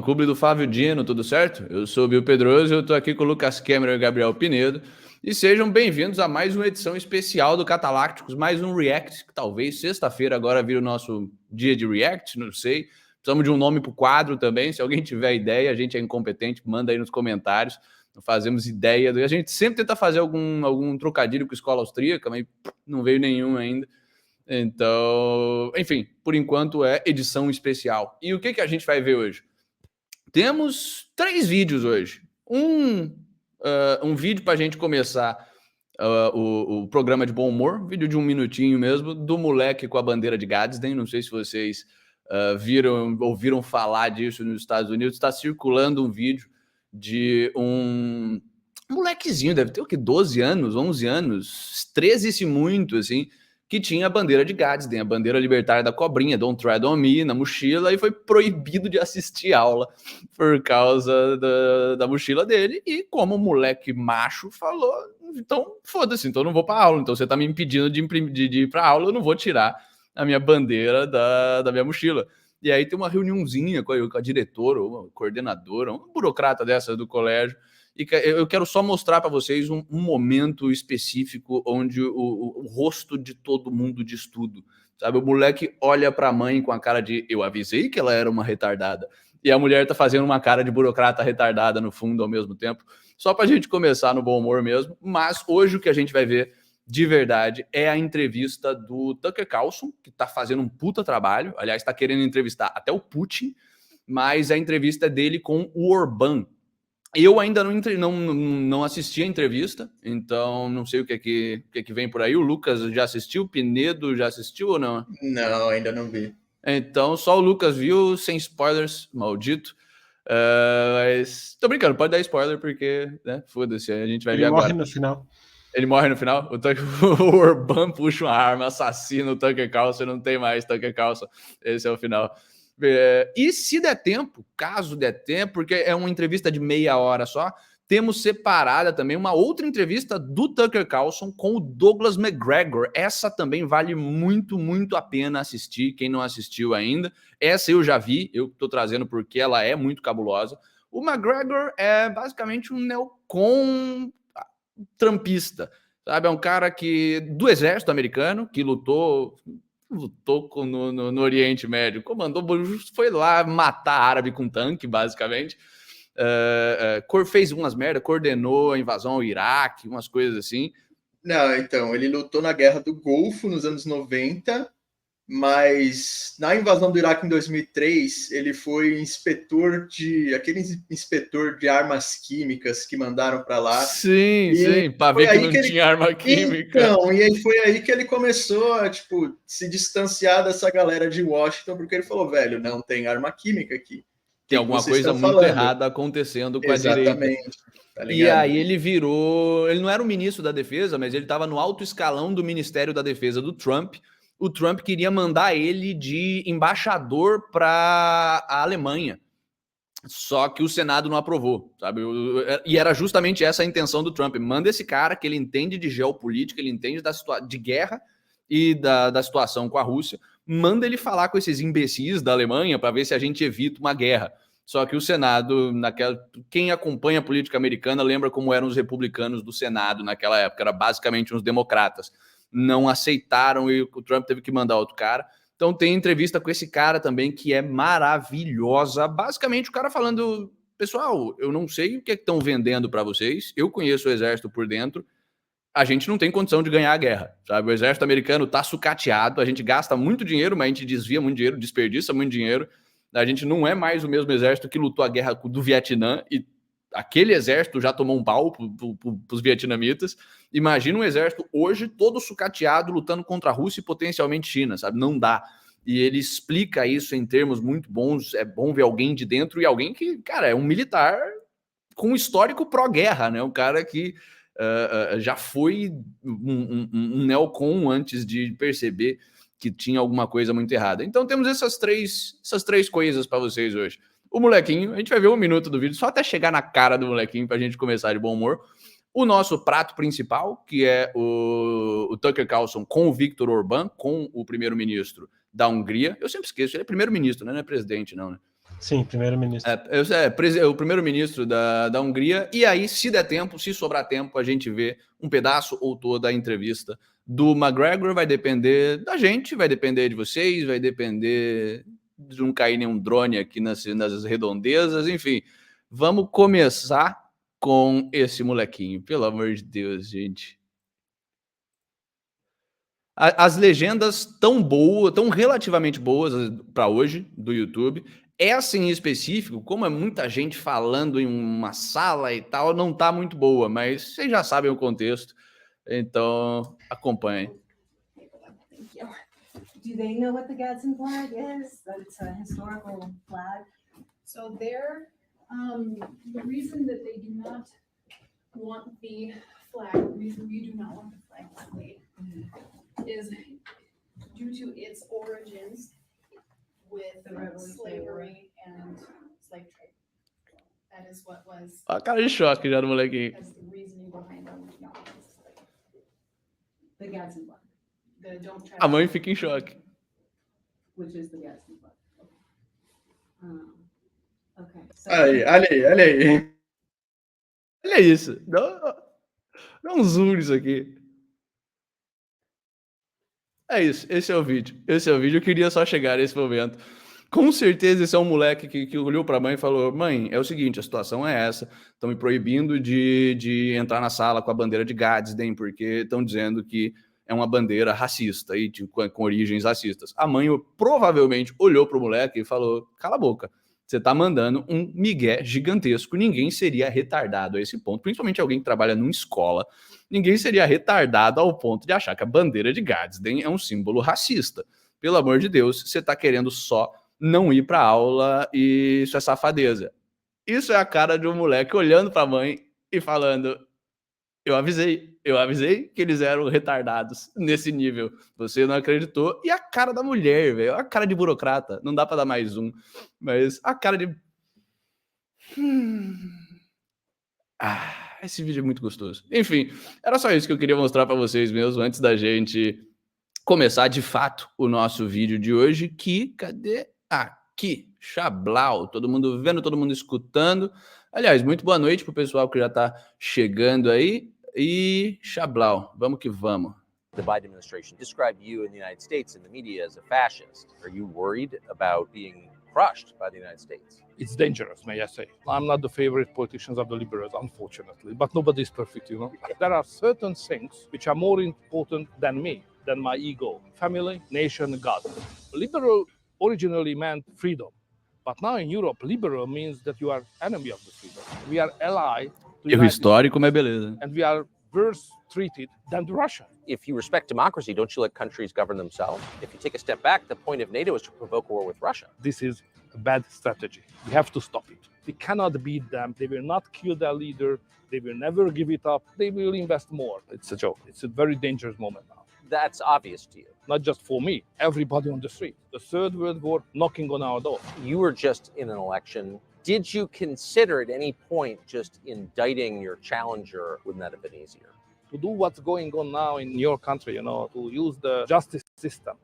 Clube do Flávio Dino, tudo certo? Eu sou o Bill Pedroso, eu estou aqui com o Lucas Cameron e o Gabriel Pinedo. E sejam bem-vindos a mais uma edição especial do Catalácticos, mais um React, que talvez sexta-feira agora vire o nosso dia de React, não sei. Precisamos de um nome para o quadro também, se alguém tiver ideia, a gente é incompetente, manda aí nos comentários, não fazemos ideia. A gente sempre tenta fazer algum trocadilho com a escola austríaca, mas não veio nenhum ainda. Então, enfim, por enquanto é edição especial. E o que a gente vai ver hoje? Temos 3 vídeos hoje. Um vídeo para a gente começar o programa de bom humor, vídeo de 1 minutinho mesmo, do moleque com a bandeira de Gadsden. Não sei se vocês ouviram falar disso nos Estados Unidos. Está circulando um vídeo de um molequezinho, deve ter o que, 12 anos, 11 anos, 13 se muito, assim, que tinha a bandeira de Gadsden, a bandeira libertária da cobrinha, Don't Tread on Me, na mochila, e foi proibido de assistir aula por causa da mochila dele. E como o moleque macho falou, então foda-se, então eu não vou para aula, então você tá me impedindo de ir para aula, eu não vou tirar a minha bandeira da minha mochila. E aí tem uma reuniãozinha com a diretora, uma coordenadora, uma burocrata dessa do colégio, e eu quero só mostrar para vocês um momento específico onde o rosto de todo mundo diz tudo, sabe? O moleque olha para a mãe com a cara de eu avisei que ela era uma retardada, e a mulher tá fazendo uma cara de burocrata retardada no fundo ao mesmo tempo, só para a gente começar no bom humor mesmo. Mas hoje o que a gente vai ver de verdade é a entrevista do Tucker Carlson, que tá fazendo um puta trabalho, aliás, tá querendo entrevistar até o Putin, mas a entrevista é dele com o Orbán. Eu ainda não assisti a entrevista, então não sei o que vem por aí. O Lucas já assistiu, o Pinedo já assistiu ou não? Não, ainda não vi. Então só o Lucas viu, sem spoilers, maldito. Mas tô brincando, pode dar spoiler porque, né, foda-se, a gente vai ver agora. Ele morre no final. Ele morre no final? O Orbán puxa uma arma, assassina o Tucker Carlson, não tem mais Tucker Carlson. Esse é o final. E se der tempo, caso der tempo, porque é uma entrevista de meia hora só, temos separada também uma outra entrevista do Tucker Carlson com o Douglas McGregor. Essa também vale muito, muito a pena assistir, quem não assistiu ainda. Essa eu já vi, eu estou trazendo porque ela é muito cabulosa. O McGregor é basicamente um neocon trampista, sabe? É um cara do exército americano, que lutou no Oriente Médio, comandou, foi lá matar árabe com tanque, basicamente. Fez umas merda, coordenou a invasão ao Iraque, umas coisas assim. Não, então, ele lutou na Guerra do Golfo nos anos 90, mas na invasão do Iraque em 2003, ele foi aquele inspetor de armas químicas que mandaram para lá. Sim, para ver que não tinha arma química. Então, e aí foi aí que ele começou a, se distanciar dessa galera de Washington, porque ele falou, velho, não tem arma química aqui. Tem alguma coisa muito errada acontecendo com a direita. Exatamente. Tá e aí ele não era o ministro da defesa, mas ele estava no alto escalão do Ministério da Defesa do Trump. O Trump queria mandar ele de embaixador para a Alemanha. Só que o Senado não aprovou, sabe? E era justamente essa a intenção do Trump. Manda esse cara que ele entende de geopolítica, ele entende de guerra e da situação com a Rússia. Manda ele falar com esses imbecis da Alemanha para ver se a gente evita uma guerra. Só que o Senado, quem acompanha a política americana lembra como eram os republicanos do Senado naquela época. Era basicamente uns democratas. Não aceitaram e o Trump teve que mandar outro cara. Então tem entrevista com esse cara também que é maravilhosa. Basicamente o cara falando, pessoal, eu não sei o que estão vendendo para vocês, eu conheço o exército por dentro, a gente não tem condição de ganhar a guerra, sabe? O exército americano tá sucateado, a gente gasta muito dinheiro, mas a gente desvia muito dinheiro, desperdiça muito dinheiro. A gente não é mais o mesmo exército que lutou a guerra do Vietnã e aquele exército já tomou um pau para os vietnamitas. Imagina um exército hoje todo sucateado lutando contra a Rússia e potencialmente China, sabe? Não dá. E ele explica isso em termos muito bons. É bom ver alguém de dentro e alguém que, cara, é um militar com histórico pró-guerra, né? Um cara que já foi um neocon antes de perceber que tinha alguma coisa muito errada. Então temos essas três coisas para vocês hoje. O molequinho, a gente vai ver 1 minuto do vídeo, só até chegar na cara do molequinho pra gente começar de bom humor. O nosso prato principal, que é o Tucker Carlson com o Viktor Orbán, com o primeiro-ministro da Hungria. Eu sempre esqueço, ele é primeiro-ministro, né? Não é presidente, não, né? Sim, primeiro-ministro. O primeiro-ministro da Hungria. E aí, se der tempo, se sobrar tempo, a gente vê um pedaço ou toda a entrevista do McGregor. Vai depender da gente, vai depender de vocês, vai depender de não cair nenhum drone aqui nas redondezas. Enfim, vamos começar com esse molequinho. Pelo amor de Deus, gente. As legendas tão relativamente boas para hoje do YouTube. Essa em específico, como é muita gente falando em uma sala e tal, não tá muito boa, mas vocês já sabem o contexto, então acompanhem. Thank you. Do they know what the Gadsden flag is? That it's a historical flag? So there, the reason that they do not want the flag, the reason we do not want the flag displayed is due to its origins with The Revolutionary slavery and slave trade. That is what was, A cara de choque já do molequinho. that's the reasoning behind them not wanting this flag. The Gadsden flag, The don't try. A mãe fica em choque. which is the Gadsden flag. Okay. So Olha aí. Olha isso. Dá um zoom nisso aqui. É isso, esse é o vídeo. Eu queria só chegar nesse momento. Com certeza esse é um moleque que olhou para a mãe e falou: mãe, é o seguinte, a situação é essa, estão me proibindo de entrar na sala com a bandeira de Gadsden, porque estão dizendo que é uma bandeira racista e com origens racistas. A mãe provavelmente olhou para o moleque e falou: cala a boca, você está mandando um migué gigantesco, ninguém seria retardado a esse ponto, principalmente alguém que trabalha numa escola, ninguém seria retardado ao ponto de achar que a bandeira de Gadsden é um símbolo racista. Pelo amor de Deus, você está querendo só não ir para aula e isso é safadeza. Isso é a cara de um moleque olhando para a mãe e falando: eu avisei que eles eram retardados nesse nível. Você não acreditou. E a cara da mulher, velho, a cara de burocrata. Não dá para dar mais um, mas a cara de... esse vídeo é muito gostoso. Enfim, era só isso que eu queria mostrar para vocês mesmo, antes da gente começar de fato o nosso vídeo de hoje, que, cadê? Aqui, Xablau, todo mundo vendo, todo mundo escutando. Aliás, muito boa noite pro pessoal que já tá chegando aí. E Xablau, vamos que vamos. The Biden administration described you in the United States in the media as a fascist. Are you worried about being crushed by the United States? It's dangerous, may I say. I'm not the favorite politicians of the liberals, unfortunately, but nobody is perfect, you know. There are certain things which are more important than me, than my ego. Family, nation, God. Liberal originally meant freedom, but now in Europe, liberal means that you are enemy of the freedom. We are ally to Erro histórico, mas beleza. and we are worse treated than Russia. If you respect democracy, don't you let countries govern themselves? If you take a step back, the point of NATO is to provoke a war with Russia. This is a bad strategy. We have to stop it. We cannot beat them. They will not kill their leader. They will never give it up. They will invest more. It's a joke. It's a very dangerous moment now. That's obvious to you. Not just for me, everybody on the street. The Third World War knocking on our door. You were just in an election. Did you consider at any point just indicting your challenger? Wouldn't that have been easier? To do what's going on now in your country, you know, to use the justice system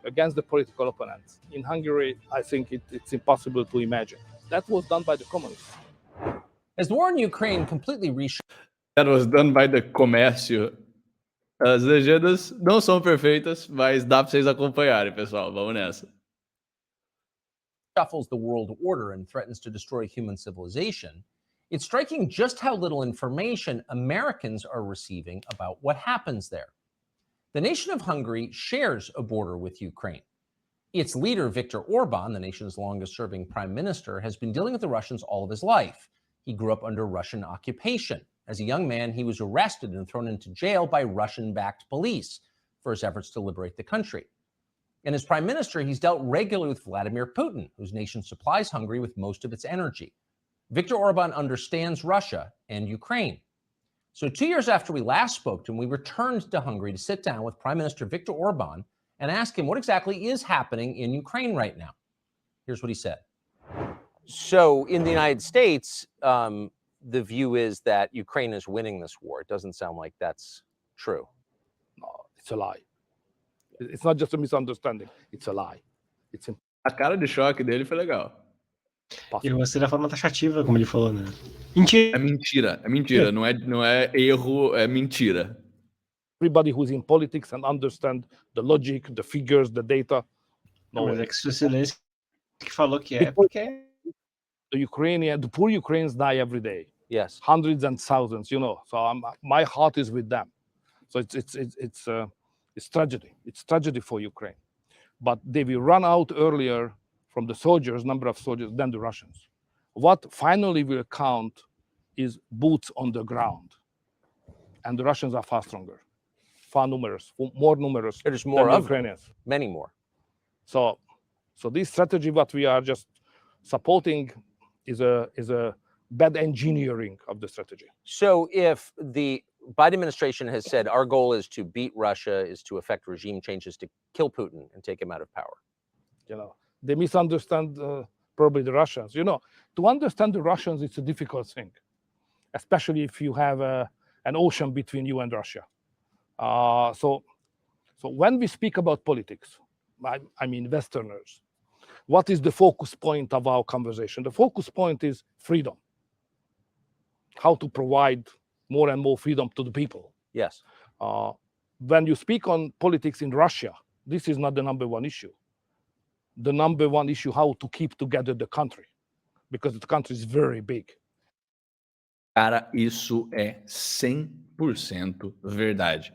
against the political opponents. In Hungary, I think it's impossible to imagine. That was done by the communists. As the war in Ukraine completely That was done by the comércio. As legendas não são perfeitas, mas dá para vocês acompanharem, pessoal. Vamos nessa. reshuffles the world order and threatens to destroy human civilization, it's striking just how little information Americans are receiving about what happens there. The nation of Hungary shares a border with Ukraine. Its leader, Viktor Orban, the nation's longest-serving prime minister, has been dealing with the Russians all of his life. He grew up under Russian occupation. As a young man, he was arrested and thrown into jail by Russian-backed police for his efforts to liberate the country. And as prime minister, he's dealt regularly with Vladimir Putin, whose nation supplies Hungary with most of its energy. Viktor Orban understands Russia and Ukraine. So 2 years after we last spoke to him, we returned to Hungary to sit down with Prime Minister Viktor Orban and ask him what exactly is happening in Ukraine right now. Here's what he said. So in the United States, the view is that Ukraine is winning this war. It doesn't sound like that's true. No, it's a lie. It's not just a misunderstanding. It's a lie. It's A cara de choque dele foi legal. E você da forma taxativa, como ele falou, né? Mentira. É mentira, não é erro, é mentira. Everybody who's in politics and understand the logic, the figures, the data. Não, mas way. é que o Zelensky que falou que é Because porque the poor Ukrainians die every day, Yes. hundreds and thousands, you know. So my heart is with them. So it's tragedy. It's tragedy for Ukraine. But they will run out earlier from the soldiers, number of soldiers, than the Russians. What finally will count is boots on the ground. And the Russians are far stronger, far numerous, more numerous There's than more the of them, Ukrainians. many more. So this strategy, what we are just supporting, is a bad engineering of the strategy. So if the Biden administration has said our goal is to beat Russia, is to effect regime changes to kill Putin and take him out of power. You know, they misunderstand probably the Russians. You know, to understand the Russians, it's a difficult thing, especially if you have an ocean between you and Russia. So when we speak about politics, I mean Westerners, what is the focus point of our conversation? The focus point is freedom. How to provide more and more freedom to the people. Yes. When you speak on politics in Russia, this is not the number one issue. The number one issue, how to keep together the country, because the country is very big. Cara, isso é 100% verdade.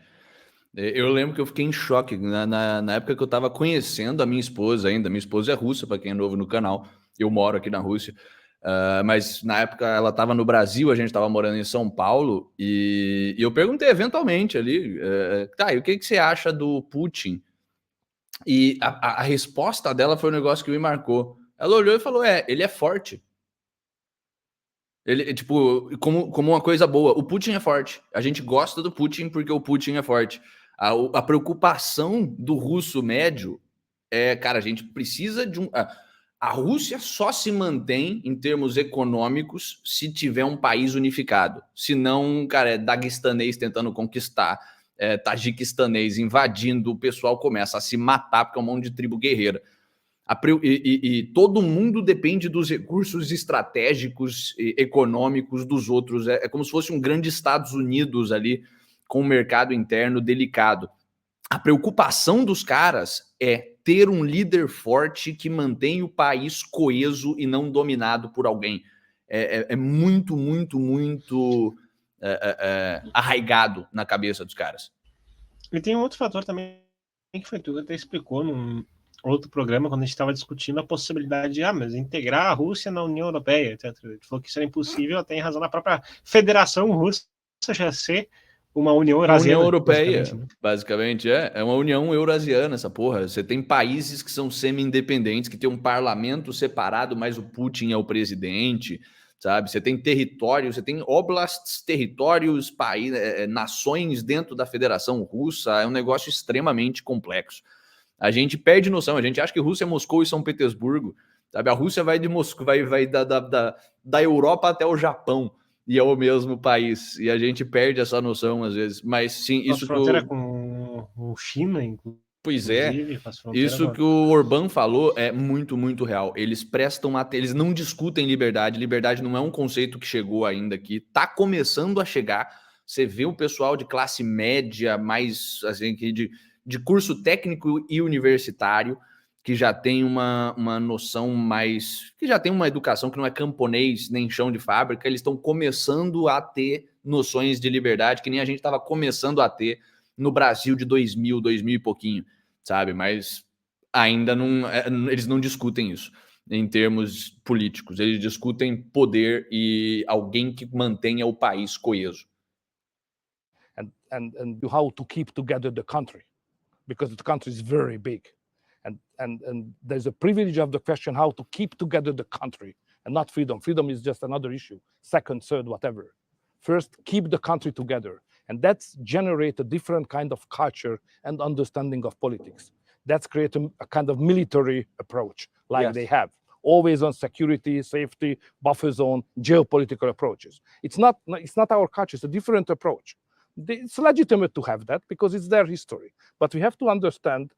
Eu lembro que eu fiquei em choque na época que eu estava conhecendo a minha esposa ainda. Minha esposa é russa, para quem é novo no canal. Eu moro aqui na Rússia. Mas na época ela estava no Brasil, a gente estava morando em São Paulo. E eu perguntei eventualmente ali, tá, e o que você acha do Putin? E a resposta dela foi um negócio que me marcou. Ela olhou e falou, ele é forte. Ele, tipo, como uma coisa boa. O Putin é forte. A gente gosta do Putin porque o Putin é forte. A preocupação do russo médio cara, a gente precisa de um... A Rússia só se mantém em termos econômicos se tiver um país unificado. Se não, cara, é daguestanês tentando conquistar, tajiquistanês invadindo, o pessoal começa a se matar porque é um monte de tribo guerreira. E todo mundo depende dos recursos estratégicos e econômicos dos outros. É como se fosse um grande Estados Unidos ali, com um mercado interno delicado. A preocupação dos caras é ter um líder forte que mantém o país coeso e não dominado por alguém. É muito, muito, muito arraigado na cabeça dos caras. E tem um outro fator também que foi tu até explicou num outro programa, quando a gente estava discutindo a possibilidade de mas integrar a Rússia na União Europeia, etc. Ele falou que isso era impossível, até em razão da própria Federação Russa já ser uma União Eurasiana. União Europeia, basicamente, é uma União Eurasiana, essa porra. Você tem países que são semi-independentes, que tem um parlamento separado, mas o Putin é o presidente, sabe? Você tem territórios, você tem oblasts, territórios, nações dentro da Federação Russa. É um negócio extremamente complexo. A gente perde noção, a gente acha que Rússia é Moscou e São Petersburgo, sabe? A Rússia vai de Moscou, vai da Europa até o Japão, e é o mesmo país, e a gente perde essa noção às vezes, mas sim, isso fronteira com China, inclusive. Pois isso que o Orbán falou é muito, muito real. Eles eles não discutem liberdade. Liberdade não é um conceito que chegou ainda aqui, tá começando a chegar. Você vê o pessoal de classe média, mais assim, de curso técnico e universitário, que já tem uma noção mais... que já tem uma educação que não é camponês nem chão de fábrica, eles estão começando a ter noções de liberdade que nem a gente estava começando a ter no Brasil de 2000 e pouquinho, sabe? Mas ainda não... eles não discutem isso em termos políticos, eles discutem poder e alguém que mantenha o país coeso. And how to keep together the country, because the country is very big. And there's a privilege of the question how to keep together the country and not freedom. Freedom is just another issue, second, third, whatever. First, keep the country together. And that's generate a different kind of culture and understanding of politics. That's create a kind of military approach like they have. Always on security, safety, buffer zone, geopolitical approaches. It's not our culture, it's a different approach. It's legitimate to have that because it's their history. But we have to understand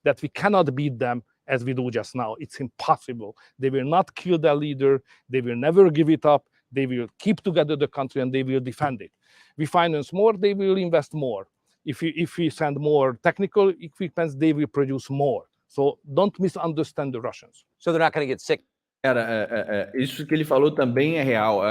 that we cannot beat them as we do just now. It's impossible. They will not kill their leader. They will never give it up. They will keep together the country and they will defend it. We finance more, they will invest more. If we send more technical equipment, they will produce more. So don't misunderstand the Russians. So they're not going to get sick. Cara, isso que ele falou também é real.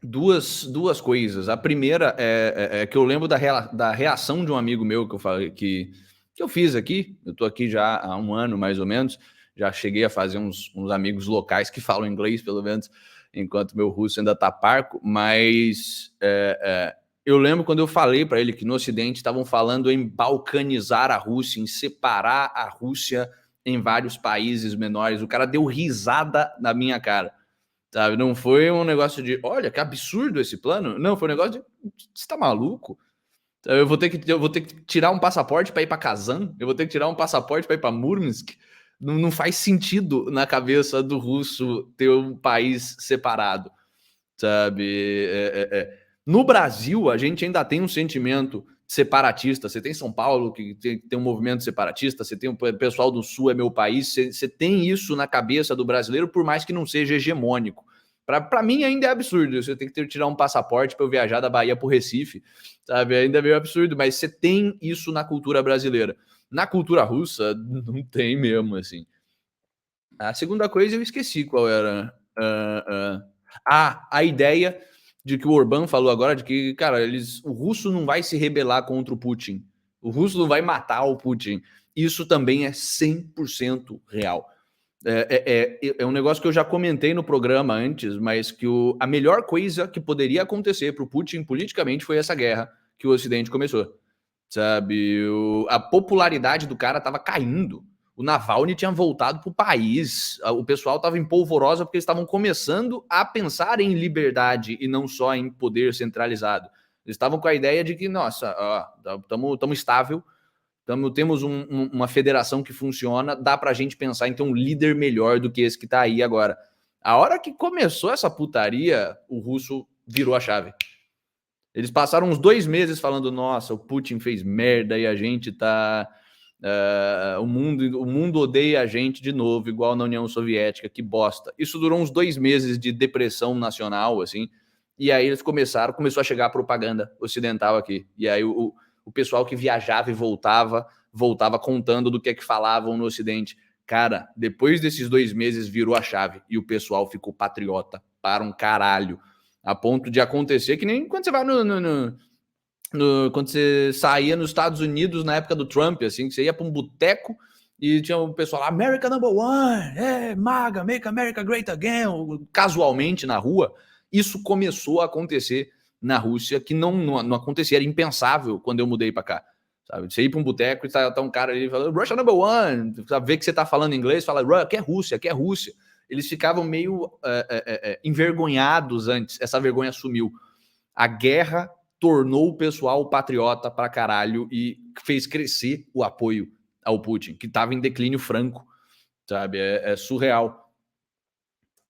Duas coisas. A primeira é que eu lembro da reação de um amigo meu que eu falei que eu fiz aqui. Eu tô aqui já há um ano, mais ou menos. Já cheguei a fazer uns amigos locais que falam inglês, pelo menos, enquanto meu russo ainda tá parco. Mas eu lembro quando eu falei para ele que no Ocidente estavam falando em balcanizar a Rússia, em separar a Rússia em vários países menores. O cara deu risada na minha cara, sabe? Não foi um negócio de, olha, que absurdo esse plano. Não, foi um negócio de, você tá maluco? Eu vou ter que tirar um passaporte para ir para Kazan? Eu vou ter que tirar um passaporte para ir para Murmansk? Não faz sentido na cabeça do russo ter um país separado, sabe? No Brasil, a gente ainda tem um sentimento separatista. Você tem São Paulo, que tem um movimento separatista, você tem o pessoal do Sul é meu país, você tem isso na cabeça do brasileiro, por mais que não seja hegemônico. Para mim ainda é absurdo, você tem que tirar um passaporte para eu viajar da Bahia para o Recife, sabe? Ainda é meio absurdo, mas você tem isso na cultura brasileira. Na cultura russa, não tem mesmo, assim. A segunda coisa eu esqueci qual era. A ideia de que o Orbán falou agora, de que, cara, o russo não vai se rebelar contra o Putin. O russo não vai matar o Putin. Isso também é 100% real. É um negócio que eu já comentei no programa antes, mas que a melhor coisa que poderia acontecer para o Putin politicamente foi essa guerra que o Ocidente começou. Sabe? A popularidade do cara estava caindo. O Navalny tinha voltado para o país, o pessoal estava em polvorosa porque eles estavam começando a pensar em liberdade e não só em poder centralizado. Eles estavam com a ideia de que, nossa, estamos estável, temos uma federação que funciona, dá para a gente pensar em ter um líder melhor do que esse que está aí agora. A hora que começou essa putaria, o russo virou a chave. Eles passaram uns 2 meses falando, nossa, o Putin fez merda e a gente tá... o mundo odeia a gente de novo, igual na União Soviética, que bosta. Isso durou uns 2 meses de depressão nacional, assim, e aí eles começou a chegar a propaganda ocidental aqui, e aí o pessoal que viajava e voltava contando do que é que falavam no Ocidente. Cara, depois desses 2 meses virou a chave, e o pessoal ficou patriota para um caralho, a ponto de acontecer que nem quando você vai quando você saía nos Estados Unidos na época do Trump, assim, que você ia para um boteco e tinha um pessoal lá, America number one, MAGA, make America great again, casualmente na rua. Isso começou a acontecer na Rússia, que não acontecia, era impensável quando eu mudei para cá. Sabe? Você ir para um boteco e tá um cara ali falando, Russia number one, sabe? Vê que você tá falando inglês, fala, que é Rússia, que é Rússia. Eles ficavam meio envergonhados antes, essa vergonha sumiu. A guerra tornou o pessoal patriota pra caralho e fez crescer o apoio ao Putin, que estava em declínio franco, sabe? É surreal.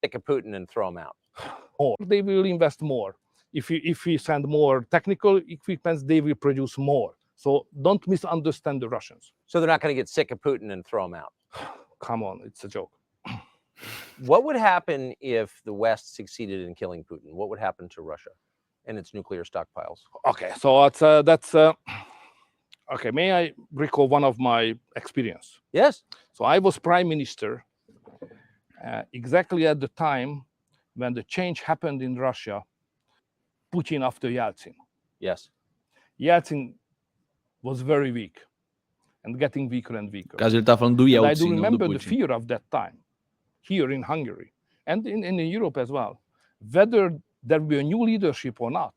Take a Putin and throw him out. Or they will invest more. If we send more technical equipment, they will produce more. So don't misunderstand the Russians. So they're not going to get sick of Putin and throw him out. Come on, it's a joke. What would happen if the West succeeded in killing Putin? What would happen to Russia and its nuclear stockpiles? Okay, so that's okay. May I recall one of my experience? Yes. So I was prime minister exactly at the time when the change happened in Russia, Putin after Yeltsin. Yes. Yeltsin was very weak and getting weaker and weaker. Caso ele tá falando do Yeltsin, I do remember não do the Putin. fear of that time here in Hungary and in Europe as well, whether there will be a new leadership or not.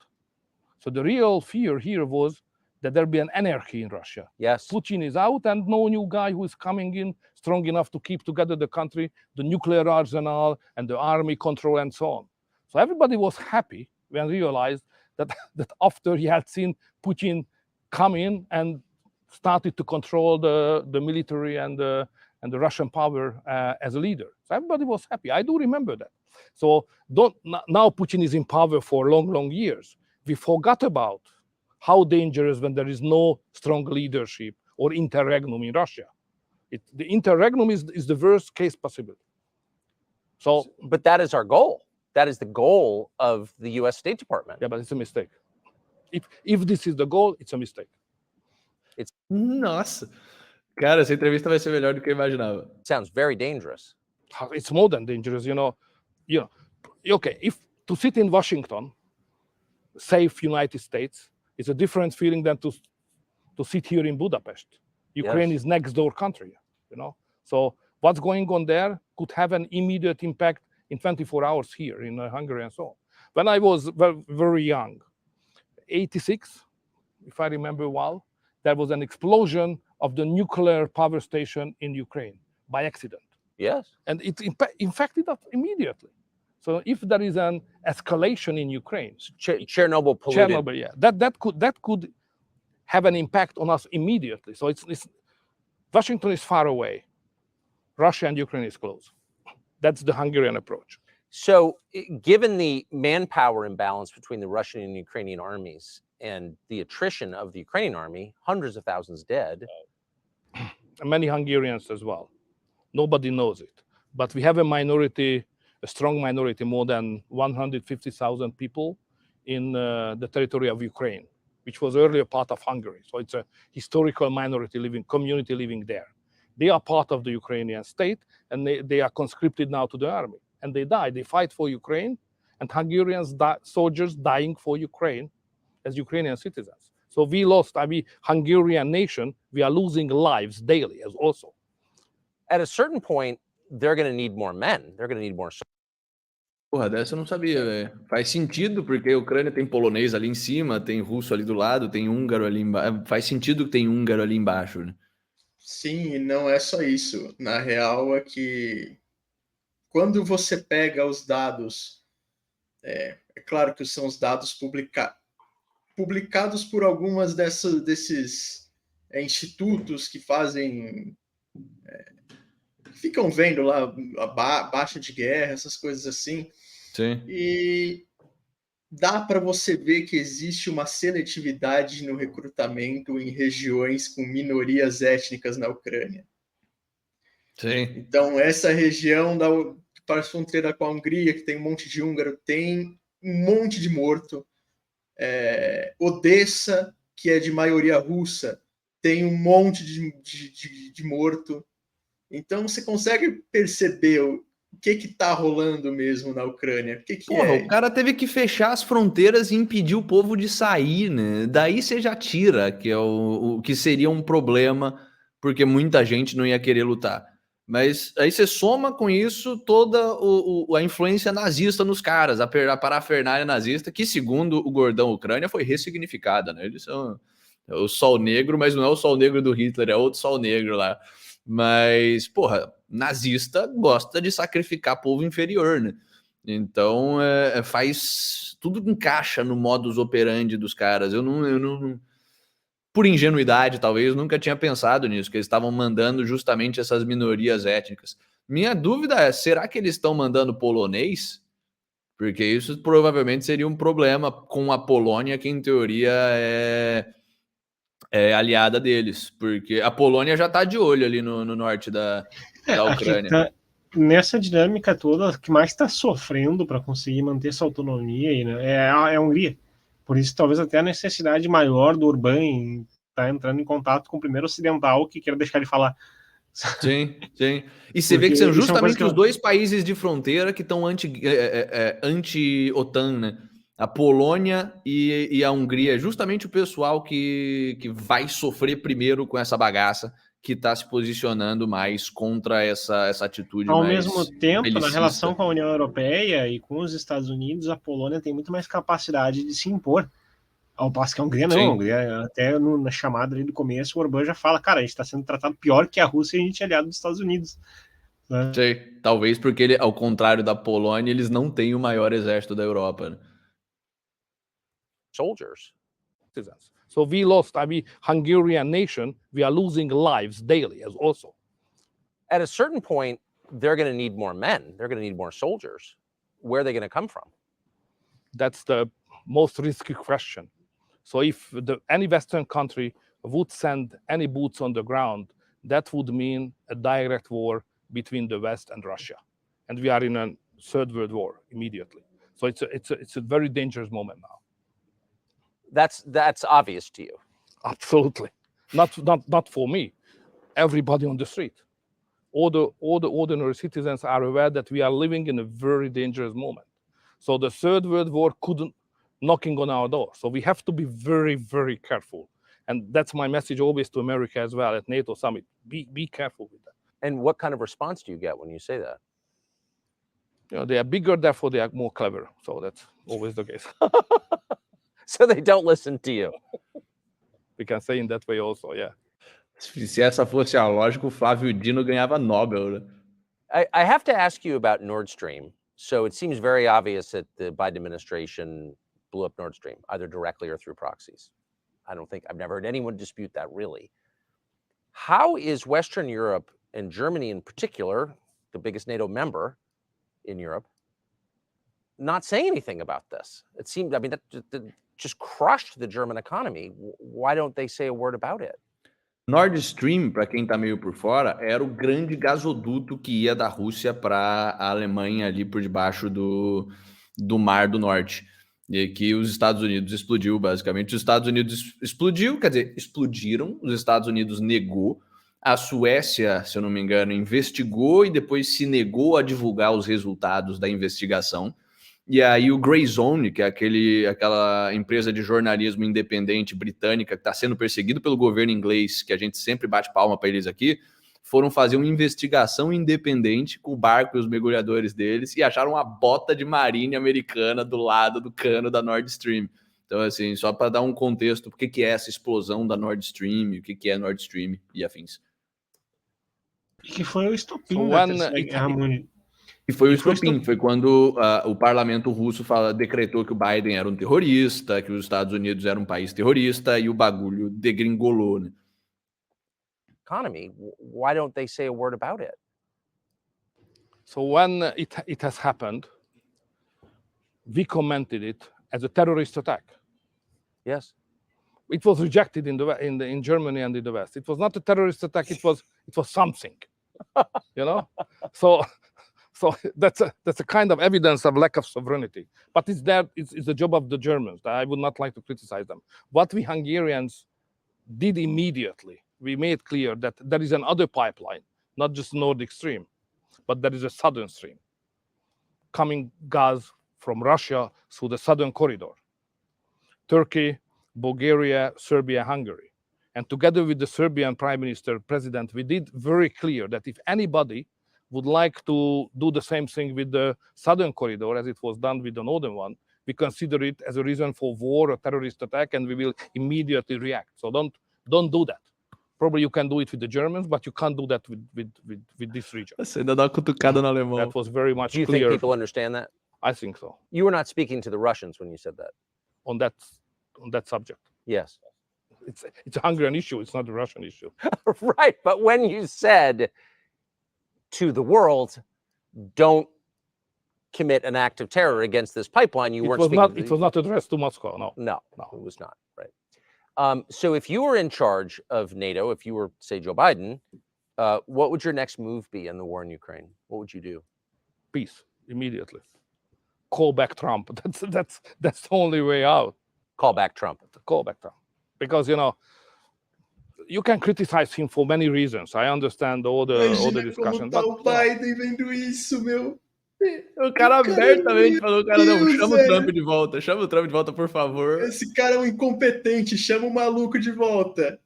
So the real fear here was that there will be an anarchy in Russia. Yes. Putin is out and no new guy who is coming in strong enough to keep together the country, the nuclear arsenal and the army control and so on. So everybody was happy when realized that after Yeltsin, Putin come in and started to control the military and the Russian power as a leader. So everybody was happy. I do remember that. So now Putin is in power for long years. We forgot about how dangerous when there is no strong leadership or interregnum in Russia. The interregnum is the worst case possible. So, But that is our goal. That is the goal of the U.S. State Department. yeah, but it's a mistake. If this is the goal, it's a mistake. Nossa. Cara, essa entrevista vai ser melhor do que eu imaginava. Sounds very dangerous. It's more than dangerous, Okay, if to sit in Washington, safe United States, is a different feeling than to sit here in Budapest. Ukraine is next door country, So what's going on there could have an immediate impact in 24 hours here in Hungary and so on. When I was very young, 86, if I remember well, there was an explosion of the nuclear power station in Ukraine by accident. Yes. And it infected us immediately. So if there is an escalation in Ukraine, Chernobyl polluted. Chernobyl, yeah, that could have an impact on us immediately. So it's Washington is far away, Russia and Ukraine is close. That's the Hungarian approach. So, given the manpower imbalance between the Russian and Ukrainian armies and the attrition of the Ukrainian army, hundreds of thousands dead. And many Hungarians as well. Nobody knows it. But we have a strong minority, more than 150,000 people in the territory of Ukraine, which was earlier part of Hungary. So it's a historical community living there. They are part of the Ukrainian state, and they are conscripted now to the army. And they die. They fight for Ukraine, and Hungarians, soldiers dying for Ukraine as Ukrainian citizens. So we lost, Hungarian nation, we are losing lives daily as also. At a certain point, they're going to need more men. They're going to need more. Porra, dessa eu não sabia, velho. Faz sentido, porque a Ucrânia tem polonês ali em cima, tem russo ali do lado, tem húngaro ali embaixo. Faz sentido que tem húngaro ali embaixo, né? Sim, e não é só isso. Na real é que quando você pega os dados, é claro que são os dados publicados por algumas desses institutos que fazem... ficam vendo lá a baixa de guerra, essas coisas assim. Sim. E dá para você ver que existe uma seletividade no recrutamento em regiões com minorias étnicas na Ucrânia. Sim. Então, essa região que faz fronteira com a Hungria, que tem um monte de húngaro, tem um monte de morto. Odessa, que é de maioria russa, tem um monte de morto. Então, você consegue perceber o que está rolando mesmo na Ucrânia. O cara teve que fechar as fronteiras e impedir o povo de sair, né? Daí você já tira que é o que seria um problema, porque muita gente não ia querer lutar. Mas aí você soma com isso toda a influência nazista nos caras, a parafernália nazista, que segundo o Gordão Ucrânia foi ressignificada, né? Eles são o sol negro, mas não é o sol negro do Hitler, é outro sol negro lá. Mas, porra, nazista gosta de sacrificar povo inferior, né? Então, tudo encaixa no modus operandi dos caras. Eu não, por ingenuidade, talvez, nunca tinha pensado nisso, que eles estavam mandando justamente essas minorias étnicas. Minha dúvida é, será que eles estão mandando polonês? Porque isso provavelmente seria um problema com a Polônia, que em teoria é aliada deles, porque a Polônia já está de olho ali no norte da Ucrânia. Nessa dinâmica toda, o que mais está sofrendo para conseguir manter essa autonomia aí, né, é a Hungria. Por isso, talvez até a necessidade maior do Orbán em estar entrando em contato com o primeiro ocidental que queira deixar ele falar. Sim, sim. E você vê que são justamente os dois países de fronteira que estão anti-OTAN, né? A Polônia e a Hungria, justamente o pessoal que vai sofrer primeiro com essa bagaça, que está se posicionando mais contra essa atitude Ao mais mesmo tempo, belicista. Na relação com a União Europeia e com os Estados Unidos, a Polônia tem muito mais capacidade de se impor. Ao passo que a Hungria não. A Hungria, até na chamada ali do começo, o Orbán já fala, cara, a gente está sendo tratado pior que a Rússia e a gente é aliado dos Estados Unidos. Né? Sei. Talvez porque, ao contrário da Polônia, eles não têm o maior exército da Europa, né? Soldiers. So we lost, Hungarian nation, we are losing lives daily as also. At a certain point, they're going to need more men. They're going to need more soldiers. Where are they going to come from? That's the most risky question. So if any Western country would send any boots on the ground, that would mean a direct war between the West and Russia. And we are in a third world war immediately. So it's a very dangerous moment now. That's obvious to you. Absolutely. Not for me. Everybody on the street. All the ordinary citizens are aware that we are living in a very dangerous moment. So the third world war couldn't knocking on our door. So we have to be very, very careful. And that's my message always to America as well at NATO summit. Be careful with that. And what kind of response do you get when you say that? You know, they are bigger, therefore they are more clever. So that's always the case. So they don't listen to you. We can say in that way also, yeah. Se essa fosse a lógica, o Flávio Dino ganhava Nobel, né? I have to ask you about Nord Stream. So it seems very obvious that the Biden administration blew up Nord Stream, either directly or through proxies. I've never heard anyone dispute that, really. How is Western Europe, and Germany in particular, the biggest NATO member in Europe, not saying anything about this? It seemed, that just crushed the German economy. Why don't they say a word about it? Nord Stream, para quem está meio por fora, era o grande gasoduto que ia da Rússia para a Alemanha ali por debaixo do Mar do Norte. E que os Estados Unidos explodiu, basicamente. Os Estados Unidos explodiu, quer dizer, explodiram. Os Estados Unidos negou. A Suécia, se eu não me engano, investigou e depois se negou a divulgar os resultados da investigação. E aí o Grayzone, que é aquela empresa de jornalismo independente britânica que está sendo perseguido pelo governo inglês, que a gente sempre bate palma para eles aqui, foram fazer uma investigação independente com o barco e os mergulhadores deles e acharam uma bota de marinha americana do lado do cano da Nord Stream. Então, assim, só para dar um contexto, o que é essa explosão da Nord Stream, o que é Nord Stream e afins. Que foi o estopim da Terceira Guerra Mundial. E foi o estopim, foi quando o parlamento russo decretou que o Biden era um terrorista, que os Estados Unidos eram um país terrorista e o bagulho degringolou, né? Economy, why don't they say a word about it? So when it has happened, we commented it as a terrorist attack. Yes. It was rejected in Germany and in the West. It was not a terrorist attack. It was something, you know. So that's a kind of evidence of lack of sovereignty. But it's the job of the Germans. I would not like to criticize them. What we Hungarians did immediately, we made clear that there is another pipeline, not just Nordic Stream, but there is a Southern Stream coming gas from Russia through the Southern Corridor. Turkey, Bulgaria, Serbia, Hungary. And together with the Serbian Prime Minister, President, we did very clear that if anybody would like to do the same thing with the Southern Corridor as it was done with the Northern one, we consider it as a reason for war or terrorist attack, and we will immediately react. So don't do that. Probably you can do it with the Germans, but you can't do that with this region. Você ainda dá uma cutucada no alemão. That was very much clear. Do you think people understand that? I think so. You were not speaking to the Russians when you said that. On that subject. Yes. It's a Hungarian issue. It's not a Russian issue. Right, but when you said to the world, don't commit an act of terror against this pipeline, you weren't speaking. It was not addressed to Moscow. No, it was not. Right. So if you were in charge of NATO, if you were, say, Joe Biden, what would your next move be in the war in Ukraine? What would you do? Peace immediately. Call back Trump. That's the only way out. Call back Trump. Call back Trump. Because, you know, you can criticize him for many reasons. I understand all the discussion. Tá o Biden vendo isso, meu. O cara abertamente falou, cara, não, chama o Trump de volta, por favor. Esse cara é um incompetente, chama o maluco de volta.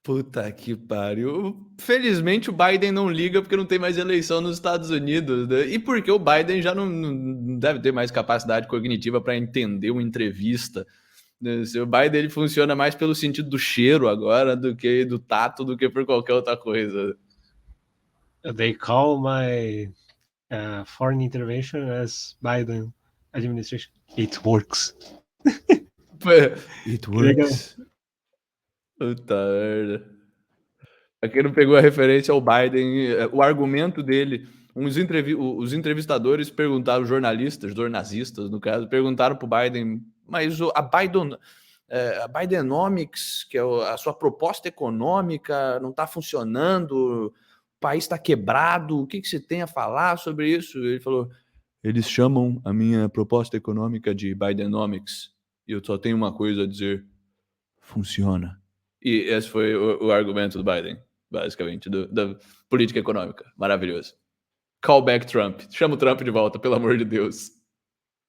Puta que pariu. Felizmente o Biden não liga porque não tem mais eleição nos Estados Unidos, né? E porque o Biden já não deve ter mais capacidade cognitiva para entender uma entrevista. O Biden ele funciona mais pelo sentido do cheiro agora do que do tato, do que por qualquer outra coisa. They call my foreign intervention as Biden administration. It works. It works. Puta merda. Pra quem não pegou a referência ao Biden, o argumento dele, os entrevistadores perguntaram, jornalistas no caso, perguntaram pro Biden, mas a Bidenomics, que é a sua proposta econômica, não está funcionando, o país está quebrado, o que você tem a falar sobre isso? Ele falou, eles chamam a minha proposta econômica de Bidenomics, e eu só tenho uma coisa a dizer, funciona. E esse foi o argumento do Biden, basicamente, da política econômica. Maravilhoso. Callback Trump. Chama o Trump de volta, pelo amor de Deus.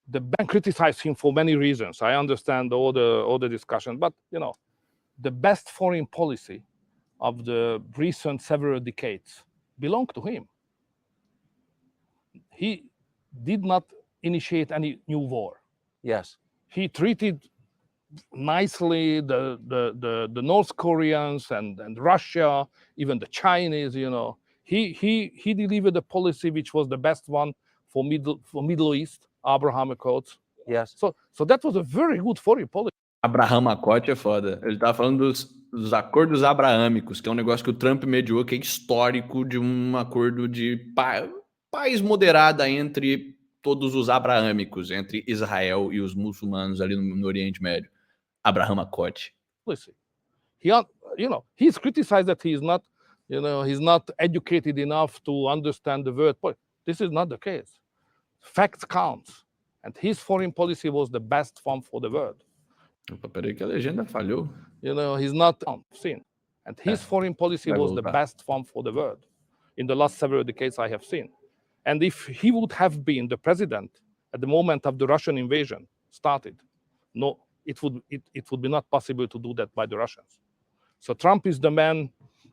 The bank criticized him for many reasons. I understand all the discussion, but the best foreign policy of the recent several decades belonged to him. He did not initiate any new war. Yes. He treated nicely the North Koreans and Russia, even the Chinese. He delivered a policy which was the best one for Middle East, Abraham Accords. Yes. So that was a very good foreign policy. Abraham Accord é foda. Ele tava falando dos acordos abraâmicos, que é um negócio que o Trump mediou, que é histórico de um acordo de paz moderada entre todos os abraâmicos, entre Israel e os muçulmanos ali no Oriente Médio. Abraham Accord. He's criticized that he's not educated enough to understand the word. But this is not the case. Facts count, and his foreign policy was the best one for the world. Opa, peraí que a legenda falhou. He's not seen, and his foreign policy was the best one for the world. In the last several decades, I have seen, and if he would have been the president at the moment of the Russian invasion started, no, it would be not possible to do that by the Russians. So Trump is the man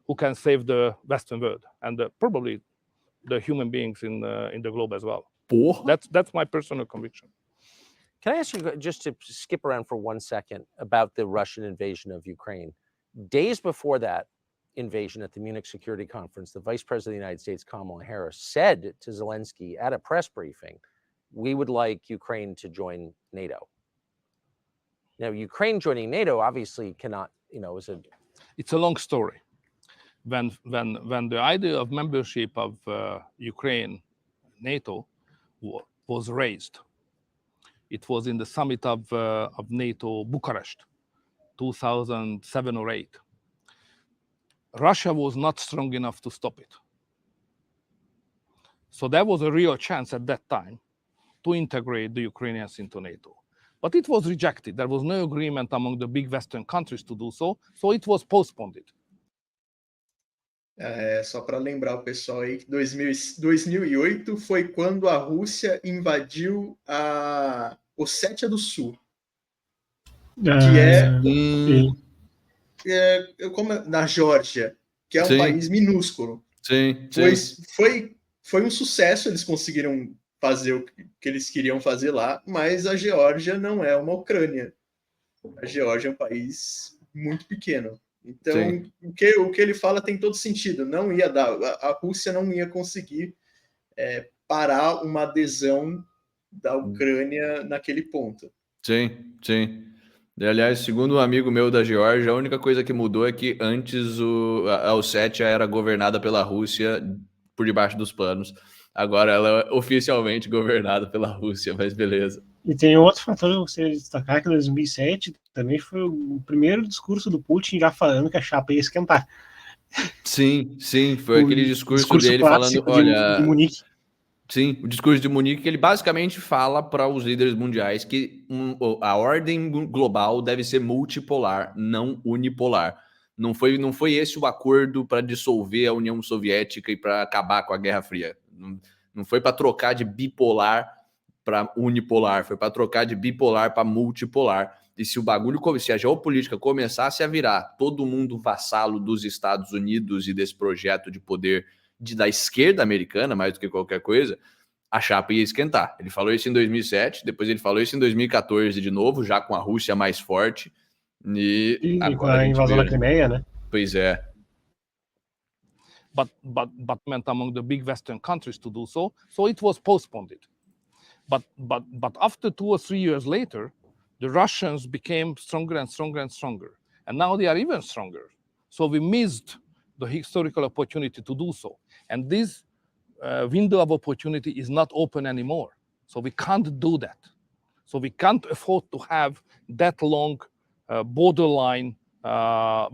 who can save the Western world and probably the human beings in the globe as well. Porra. That's my personal conviction. Can I ask you, just to skip around for 1 second, about the Russian invasion of Ukraine? Days before that invasion at the Munich Security Conference, the Vice President of the United States, Kamala Harris, said to Zelensky at a press briefing, we would like Ukraine to join NATO. Now, Ukraine joining NATO obviously cannot, It's a long story. When the idea of membership of Ukraine, NATO, was raised, it was in the summit of NATO Bucharest, 2007 or 8. Russia was not strong enough to stop it. So there was a real chance at that time to integrate the Ukrainians into NATO. But it was rejected. There was no agreement among the big Western countries to do so, so it was postponed. Só para lembrar o pessoal aí que 2008 foi quando a Rússia invadiu a Ossétia do Sul, que é como na Geórgia, que é um país minúsculo. Sim. Foi um sucesso, eles conseguiram fazer o que eles queriam fazer lá, mas a Geórgia não é uma Ucrânia. A Geórgia é um país muito pequeno. Então, o que ele fala tem todo sentido. Não ia dar, a Rússia não ia conseguir parar uma adesão da Ucrânia naquele ponto. Sim. E, aliás, segundo um amigo meu da Geórgia, a única coisa que mudou é que antes a Ossétia era governada pela Rússia por debaixo dos panos. Agora ela é oficialmente governada pela Rússia, mas beleza. E tem outro fator que eu gostaria de destacar, que em 2007 também foi o primeiro discurso do Putin já falando que a chapa ia esquentar. Sim, foi aquele discurso dele falando, olha... De Munique. Sim, o discurso de Munique, que ele basicamente fala para os líderes mundiais que a ordem global deve ser multipolar, não unipolar. Não foi esse o acordo para dissolver a União Soviética e para acabar com a Guerra Fria. Não foi para trocar de bipolar para unipolar, foi para trocar de bipolar para multipolar. E se a geopolítica começasse a virar todo mundo vassalo dos Estados Unidos e desse projeto de poder da esquerda americana, mais do que qualquer coisa, a chapa ia esquentar. Ele falou isso em 2007, depois ele falou isso em 2014 de novo, já com a Rússia mais forte. E com a invasão da Crimeia, né? Pois é. But meant among the big Western countries to do so, so it was postponed. But after 2 or 3 years later, the Russians became stronger and stronger and stronger, and now they are even stronger. So we missed the historical opportunity to do so, and this window of opportunity is not open anymore. So we can't do that. So we can't afford to have that long borderline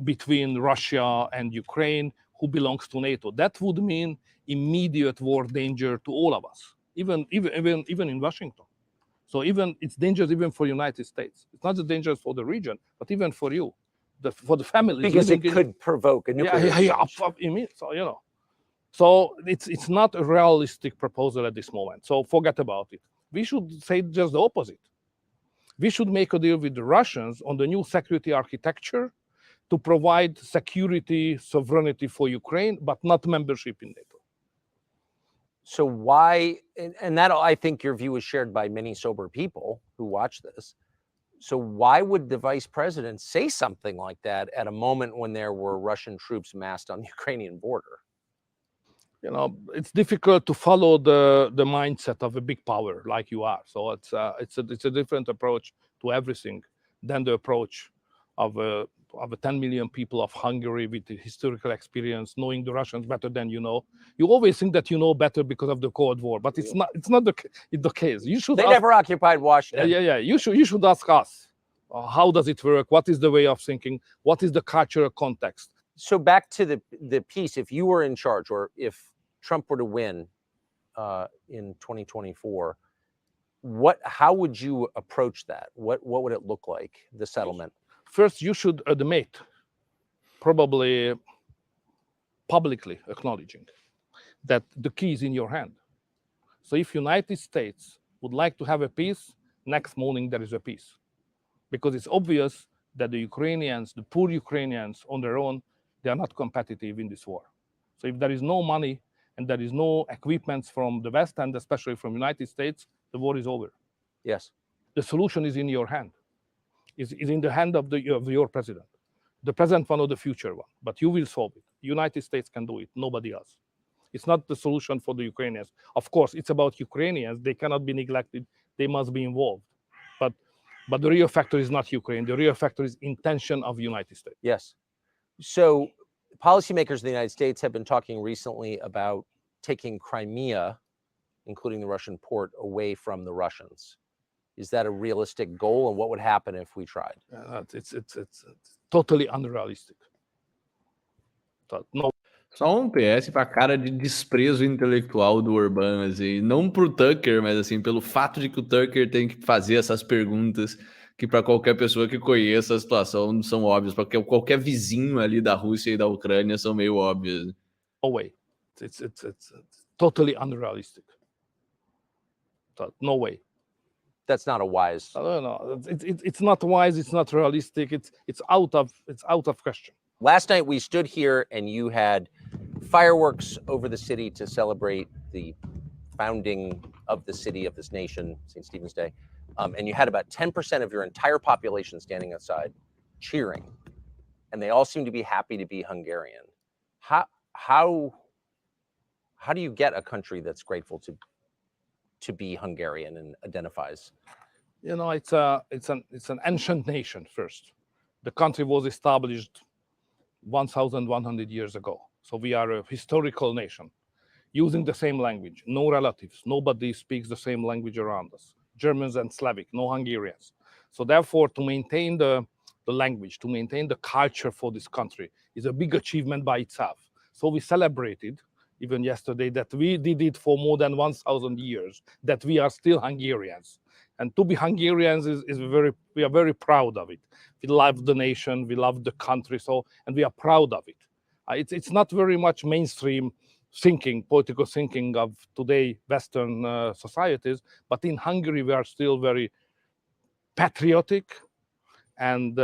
between Russia and Ukraine, who belongs to NATO. That would mean immediate war danger to all of us, even in Washington. So it's dangerous even for United States. It's not just dangerous for the region, but even for you, for the families. Because it could provoke a nuclear exchange. So so it's not a realistic proposal at this moment. So forget about it. We should say just the opposite. We should make a deal with the Russians on the new security architecture to provide security sovereignty for Ukraine, but not membership in NATO. So why, and that I think your view is shared by many sober people who watch this. So why would the vice president say something like that at a moment when there were Russian troops massed on the Ukrainian border? It's difficult to follow the mindset of a big power like you are. So it's a different approach to everything than the approach of 10 million people of Hungary with the historical experience, knowing the Russians better than you know. You always think that you know better because of the Cold War, but it's not the case. You should. They never occupied Washington. Yeah. You should ask us. How does it work? What is the way of thinking? What is the cultural context? So back to the piece, if you were in charge, or if Trump were to win in 2024, how would you approach that? What would it look like, the settlement? First, you should admit, probably publicly acknowledging, that the key is in your hand. So if United States would like to have a peace, next morning there is a peace. Because it's obvious that the Ukrainians, the poor Ukrainians on their own, they are not competitive in this war. So if there is no money and there is no equipment from the West and especially from United States, the war is over. Yes. The solution is in your hand. Is in the hand of your president. The present one or the future one. But you will solve it. United States can do it, nobody else. It's not the solution for the Ukrainians. Of course, it's about Ukrainians. They cannot be neglected. They must be involved. But the real factor is not Ukraine. The real factor is intention of the United States. Yes. So policymakers in the United States have been talking recently about taking Crimea, including the Russian port, away from the Russians. Is that a realistic goal, and what would happen if we tried? It's totally unrealistic. No. Só PS pra cara de desprezo intelectual do Orbán, assim, não pro Tucker, mas assim, pelo fato de que o Tucker tem que fazer essas perguntas que para qualquer pessoa que conheça a situação são óbvias, porque qualquer vizinho ali da Rússia e da Ucrânia são meio óbvias. No way. It's totally unrealistic. No way. That's not a wise. No. It's not wise. It's not realistic. It's out of question. Last night we stood here and you had fireworks over the city to celebrate the founding of the city, of this nation, St. Stephen's Day, and you had about 10% of your entire population standing outside cheering, and they all seem to be happy to be Hungarian. How do you get a country that's grateful to be Hungarian and identifies? It's an ancient nation first. The country was established 1,100 years ago. So we are a historical nation using the same language, no relatives, nobody speaks the same language around us. Germans and Slavic, no Hungarians. So therefore, to maintain the language, to maintain the culture for this country is a big achievement by itself. So we celebrated even yesterday that we did it for more than 1,000 years, that we are still Hungarians. And to be Hungarians we are very proud of it. We love the nation, we love the country, and we are proud of it. It's not very much mainstream thinking, political thinking of today Western societies, but in Hungary we are still very patriotic and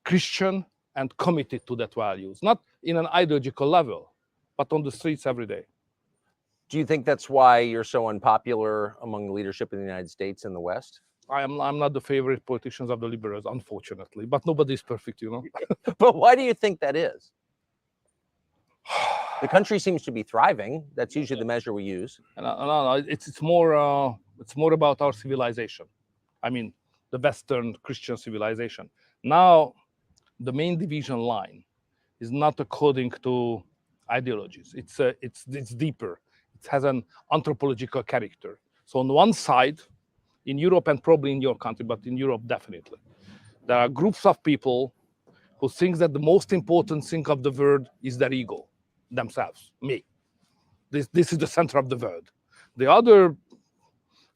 Christian and committed to that values, not in an ideological level, but on the streets every day. Do you think that's why you're so unpopular among the leadership in the United States and the West? I'm not the favorite politicians of the liberals, unfortunately, but nobody is perfect, But why do you think that is? The country seems to be thriving. That's usually the measure we use. No, it's more about our civilization. I mean, the Western Christian civilization. Now, the main division line is not according to ideologies. It's deeper. It has an anthropological character. So on one side, in Europe and probably in your country, but in Europe definitely, There are groups of people who think that the most important thing of the world is their ego, themselves, me. This is the center of the world. The other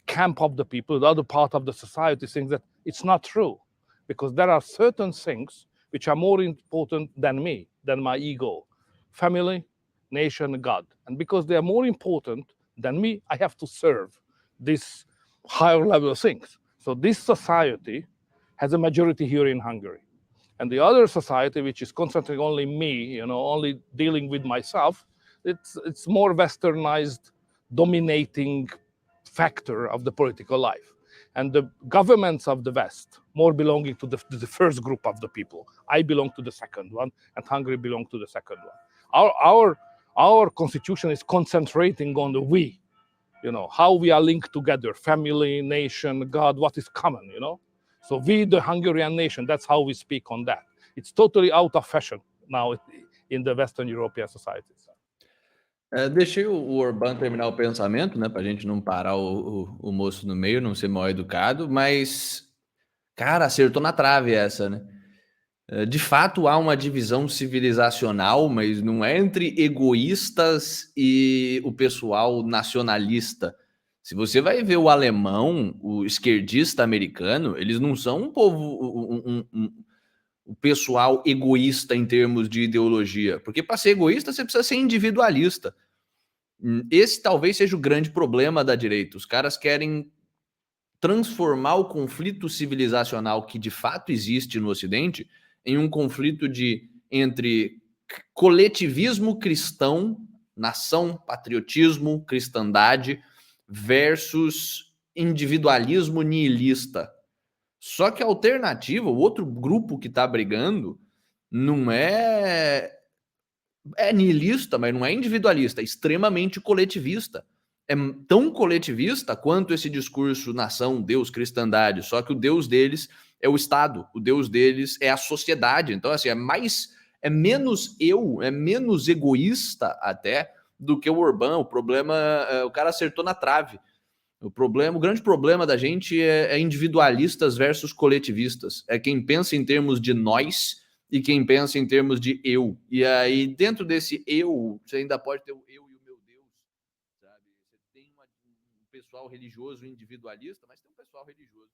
camp of the people, the other part of the society thinks that it's not true, because there are certain things which are more important than me, than my ego, family, nation, God. And because they are more important than me, I have to serve these higher level things. So this society has a majority here in Hungary. And the other society, which is concentrating only me, only dealing with myself, it's more westernized, dominating factor of the political life. And the governments of the West, more belonging to the first group of the people. I belong to the second one, and Hungary belongs to the second one. Our constitution is concentrating on the we, how we are linked together, family, nation, God, what is common, So we, the Hungarian nation, that's how we speak on that. It's totally out of fashion now in the Western European societies. Deixei o Orbán terminar o pensamento, né, pra gente não parar o moço no meio, não ser mal educado, mas, cara, acertou na trave essa, né? De fato, há uma divisão civilizacional, mas não é entre egoístas e o pessoal nacionalista. Se você vai ver o alemão, o esquerdista americano, eles não são um povo, o pessoal egoísta em termos de ideologia, porque para ser egoísta você precisa ser individualista. Esse talvez seja o grande problema da direita. Os caras querem transformar o conflito civilizacional que de fato existe no Ocidente em um conflito entre coletivismo cristão, nação, patriotismo, cristandade, versus individualismo nihilista. Só que a alternativa, o outro grupo que está brigando, não é nihilista, mas não é individualista, é extremamente coletivista. É tão coletivista quanto esse discurso nação, Deus, cristandade, só que o Deus deles é o Estado, o Deus deles é a sociedade. Então, assim, é menos egoísta até do que o Orbán. O problema, o cara acertou na trave. O grande problema da gente é individualistas versus coletivistas. É quem pensa em termos de nós e quem pensa em termos de eu. E aí, dentro desse eu, você ainda pode ter o eu e o meu Deus, sabe? Você tem um pessoal religioso individualista, mas tem um pessoal religioso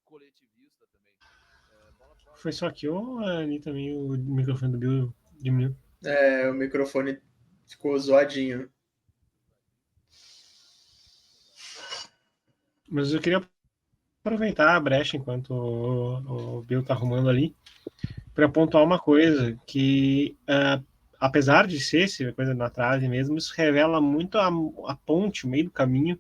coletivista também. Foi só aqui ou ali também o microfone do Bill diminuiu? O microfone ficou zoadinho. Mas eu queria aproveitar a brecha enquanto o Bill tá arrumando ali para pontuar uma coisa que, apesar de ser essa coisa na trave mesmo, isso revela muito a ponte, o meio do caminho,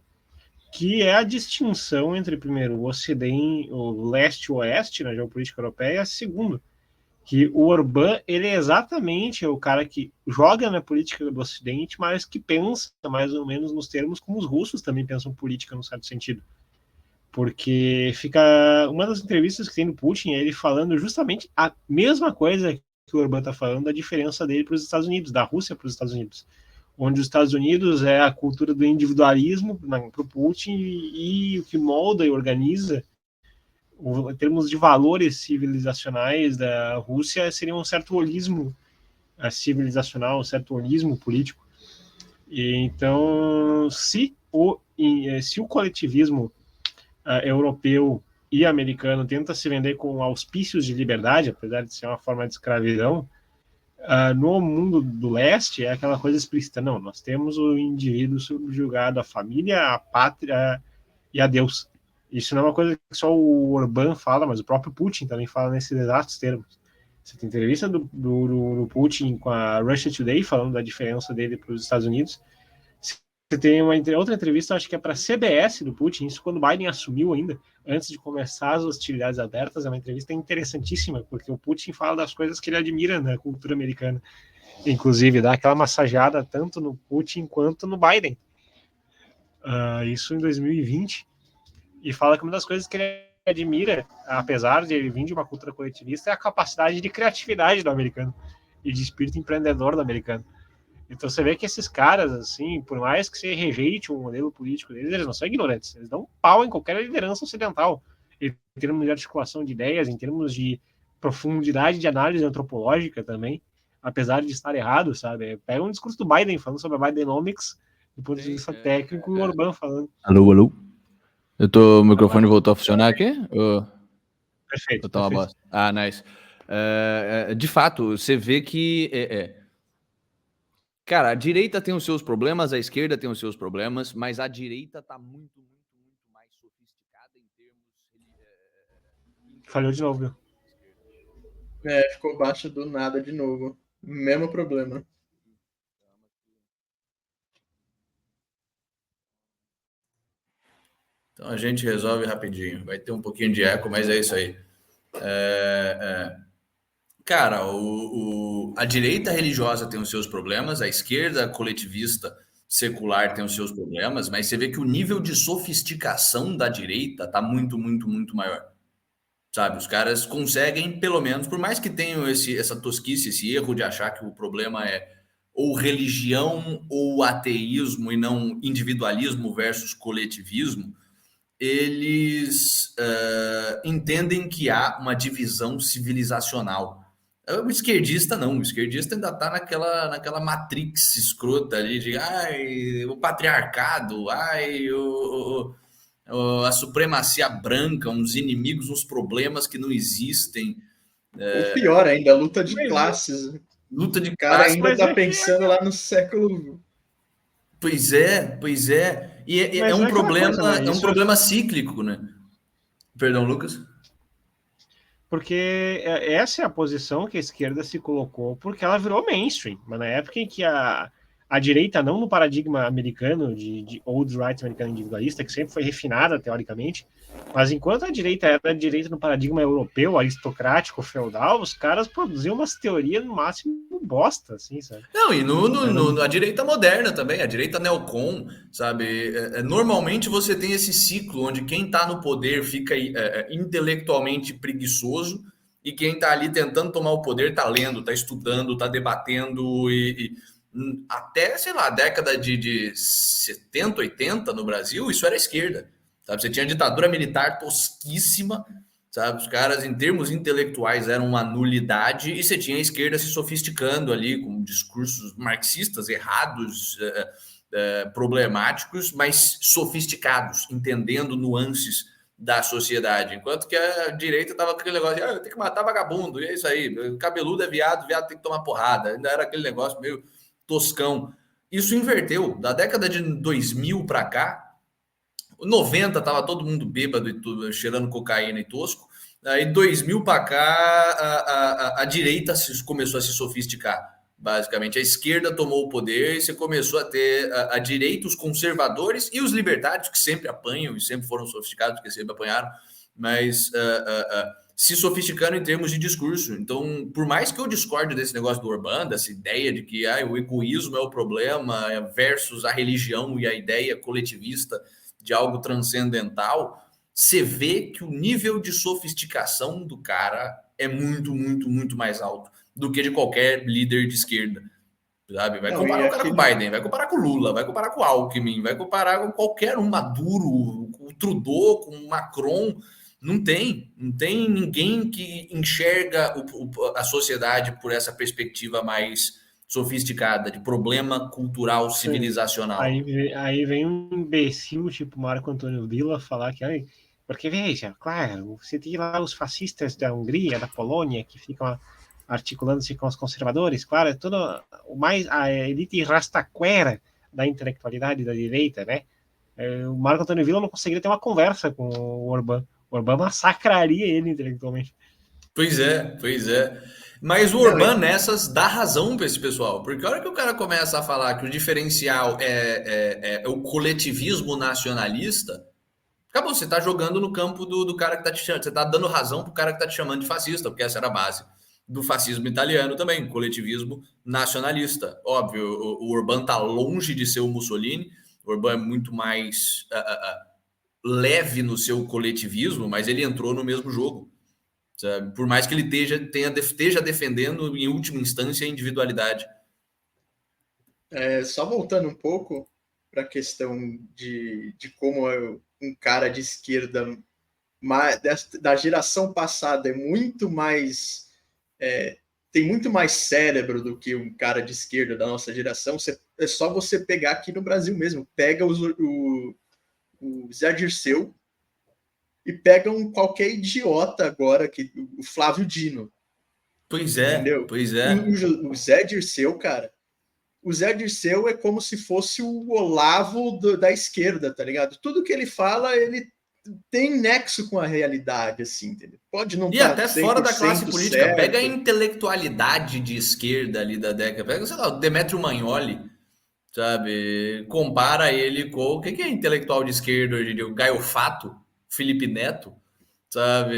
que é a distinção entre, primeiro, o Ocidente, o leste e o oeste na geopolítica europeia, segundo, que o Orbán, ele é exatamente o cara que joga na política do Ocidente, mas que pensa mais ou menos nos termos como os russos também pensam política, num certo sentido. Porque fica... Uma das entrevistas que tem no Putin é ele falando justamente a mesma coisa que o Orbán está falando, a diferença dele para os Estados Unidos, da Rússia para os Estados Unidos. Onde os Estados Unidos é a cultura do individualismo para o Putin e o que molda e organiza, em termos de valores civilizacionais da Rússia, seria um certo holismo civilizacional, um certo holismo político. E, então, se o coletivismo europeu e americano tenta se vender com auspícios de liberdade, apesar de ser uma forma de escravidão, no mundo do leste é aquela coisa explícita. Não, nós temos o indivíduo subjugado à família, à pátria e a Deus. Isso não é uma coisa que só o Orbán fala, mas o próprio Putin também fala nesses exatos termos. Você tem entrevista do Putin com a Russia Today falando da diferença dele para os Estados Unidos. Você tem outra entrevista, acho que é para a CBS do Putin, isso quando Biden assumiu ainda, antes de começar as hostilidades abertas. É uma entrevista interessantíssima, porque o Putin fala das coisas que ele admira na cultura americana. Inclusive, dá aquela massageada tanto no Putin quanto no Biden. Isso em 2020. E fala que uma das coisas que ele admira, apesar de ele vir de uma cultura coletivista, é a capacidade de criatividade do americano e de espírito empreendedor do americano. Então você vê que esses caras, assim, por mais que você rejeite o modelo político deles, eles não são ignorantes. Eles dão pau em qualquer liderança ocidental. em termos de articulação de ideias, em termos de profundidade de análise antropológica também, apesar de estar errado, sabe? Pega um discurso do Biden falando sobre a Bidenomics, do ponto de vista técnico, e o Orbán falando. Alô, alô? O microfone voltou a funcionar aqui? Perfeito. Tá uma bosta. Ah, nice. De fato, você vê que... Cara, a direita tem os seus problemas, a esquerda tem os seus problemas, mas a direita tá muito mais sofisticada em termos... Falhou de novo, viu? Ficou baixo do nada de novo. Mesmo problema. Então a gente resolve rapidinho. Vai ter um pouquinho de eco, mas é isso aí. Cara, a direita religiosa tem os seus problemas, a esquerda coletivista secular tem os seus problemas, mas você vê que o nível de sofisticação da direita tá muito maior. Sabe? Os caras conseguem, pelo menos, por mais que tenham essa tosquice, esse erro de achar que o problema é ou religião ou ateísmo e não individualismo versus coletivismo, eles entendem que há uma divisão civilizacional. O esquerdista não, o esquerdista ainda está naquela matrix escrota ali de o patriarcado, a supremacia branca, uns inimigos, uns problemas que não existem. Ou pior ainda, a luta de classes. Luta de cara classes. ainda tá pensando lá no século... Pois é. E é um problema cíclico, né? Perdão, Lucas? Porque essa é a posição que a esquerda se colocou, porque ela virou mainstream. Mas na época em que a direita, não no paradigma americano, de old right americano individualista, que sempre foi refinada teoricamente, mas enquanto a direita era direita no paradigma europeu, aristocrático, feudal, os caras produziam umas teorias no máximo bosta, assim, sabe? Não, e a direita moderna também, a direita neocon, sabe? Normalmente você tem esse ciclo onde quem está no poder fica intelectualmente preguiçoso e quem está ali tentando tomar o poder está lendo, está estudando, está debatendo e até, sei lá, a década de 70, 80 no Brasil, isso era esquerda, sabe? Você tinha ditadura militar tosquíssima, sabe? Os caras, em termos intelectuais, eram uma nulidade e você tinha a esquerda se sofisticando ali com discursos marxistas errados, problemáticos, mas sofisticados, entendendo nuances da sociedade, enquanto que a direita tava com aquele negócio de tem que matar vagabundo, e é isso aí, cabeludo é viado tem que tomar porrada, ainda era aquele negócio meio toscão. Isso inverteu, da década de 2000 para cá, 90 tava todo mundo bêbado e tudo, cheirando cocaína e tosco, aí 2000 para cá a direita começou a se sofisticar. Basicamente, a esquerda tomou o poder e você começou a ter a direita, os conservadores e os libertários, que sempre apanham e sempre foram sofisticados, porque sempre apanharam, mas se sofisticando em termos de discurso. Então, por mais que eu discorde desse negócio do Orbán, dessa ideia de que o egoísmo é o problema versus a religião e a ideia coletivista de algo transcendental, você vê que o nível de sofisticação do cara é muito mais alto do que de qualquer líder de esquerda, sabe? Vai comparar o cara com o Biden, vai comparar com o Lula, vai comparar com o Alckmin, vai comparar com qualquer um, Maduro, com o Trudeau, com o Macron. Não tem ninguém que enxerga a sociedade por essa perspectiva mais sofisticada, de problema cultural, civilizacional. Aí vem um imbecil tipo Marco Antônio Villa falar que porque veja, claro, você tem lá os fascistas da Hungria, da Polônia, que ficam articulando-se com os conservadores, claro, tudo a elite rastaquera da intelectualidade da direita, né? O Marco Antônio Villa não conseguiria ter uma conversa com o Orbán. O Orbán massacraria ele intelectualmente. Pois é. Mas o Orbán nessas dá razão para esse pessoal, porque a hora que o cara começa a falar que o diferencial é o coletivismo nacionalista, acabou, você tá jogando no campo do cara que tá te chamando, você tá dando razão pro cara que tá te chamando de fascista, porque essa era a base do fascismo italiano também, coletivismo nacionalista. Óbvio, o Orbán tá longe de ser o Mussolini, o Orbán é muito mais leve no seu coletivismo, mas ele entrou no mesmo jogo, sabe? Por mais que ele esteja defendendo, em última instância, a individualidade. Só voltando um pouco para a questão de como um cara de esquerda da geração passada é muito mais... tem muito mais cérebro do que um cara de esquerda da nossa geração. É só você pegar aqui no Brasil mesmo. Pega o Zé Dirceu e pega qualquer idiota agora, o Flávio Dino. Pois é, entendeu? Pois é. O Zé Dirceu, cara, o Zé Dirceu é como se fosse o Olavo da esquerda, tá ligado? Tudo que ele fala, ele tem nexo com a realidade, assim, entendeu? Pode não E até fora da classe política, certo. pega a intelectualidade de esquerda ali da década, pega, sei lá, o Demetrio Magnoli, sabe? Compara ele com o que é intelectual de esquerda hoje em dia? O Gaio Fato, Felipe Neto, sabe?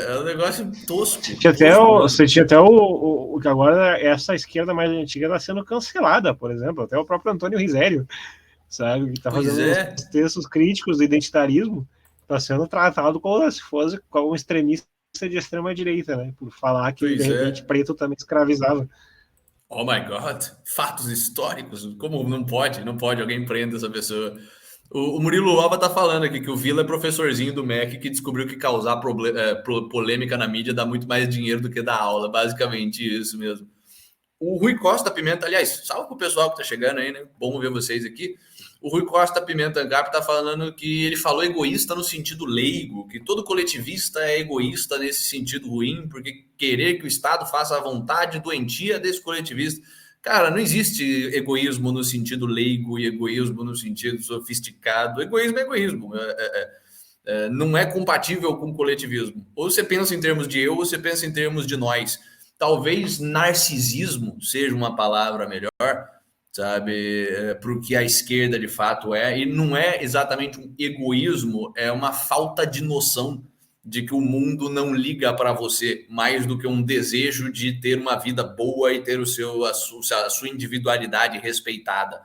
É um negócio tosco. Você tinha até o que agora essa esquerda mais antiga está sendo cancelada, por exemplo, até o próprio Antônio Risério, sabe? Que está fazendo uns textos críticos do identitarismo, está sendo tratado como se fosse um extremista de extrema direita, né? Por falar que de repente preto também escravizava. Oh my God, fatos históricos, como não pode alguém prender essa pessoa. O Murilo Lova tá falando aqui que o Vila é professorzinho do MEC que descobriu que causar polêmica na mídia dá muito mais dinheiro do que dar aula, basicamente isso mesmo. O Rui Costa Pimenta, aliás, salve pro pessoal que tá chegando aí, né? Bom ver vocês aqui. O Rui Costa Pimenta Angap tá falando que ele falou egoísta no sentido leigo, que todo coletivista é egoísta nesse sentido ruim, porque querer que o Estado faça a vontade doentia desse coletivista. Cara, não existe egoísmo no sentido leigo e egoísmo no sentido sofisticado. Egoísmo é egoísmo. Não é compatível com coletivismo. Ou você pensa em termos de eu, ou você pensa em termos de nós. Talvez narcisismo seja uma palavra melhor, sabe, para o que a esquerda de fato é, e não é exatamente um egoísmo, é uma falta de noção de que o mundo não liga para você mais do que um desejo de ter uma vida boa e ter a sua individualidade respeitada,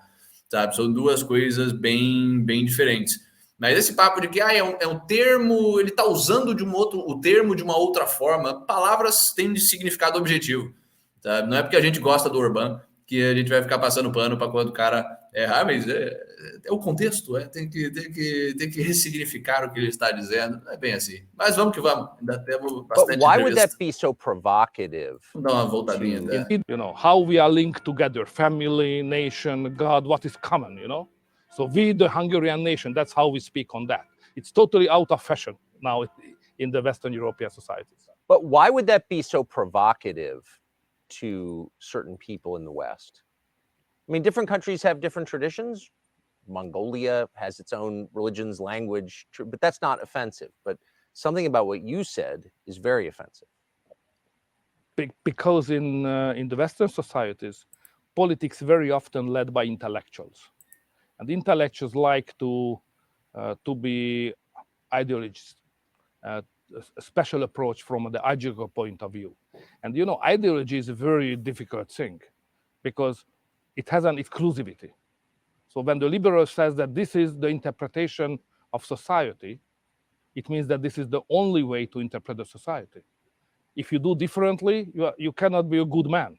sabe? São duas coisas bem diferentes. Mas esse papo de que é um termo, ele está usando o termo de uma outra forma, palavras têm de significado objetivo, sabe? Não é porque a gente gosta do Orbán que a gente vai ficar passando pano para quando o cara errar, mas é o contexto, tem que ressignificar o que ele está dizendo. Não é bem assim. Mas vamos que vamos. Ainda temos bastante. But why would that be so provocative? Vamos dar uma voltadinha. You know, how we are linked together, family, nation, God, what is common, you know? So we, the Hungarian nation, that's how we speak on that. It's totally out of fashion now in the Western European societies. But why would that be so provocative to certain people in the West? I mean, different countries have different traditions. Mongolia has its own religions, language, but that's not offensive. But something about what you said is very offensive. Because in the Western societies, politics very often led by intellectuals. And intellectuals like to be ideologists, a special approach from the ideological point of view. And you know, ideology is a very difficult thing because it has an exclusivity. So when the liberal says that this is the interpretation of society, it means that this is the only way to interpret the society. If you do differently, you cannot be a good man.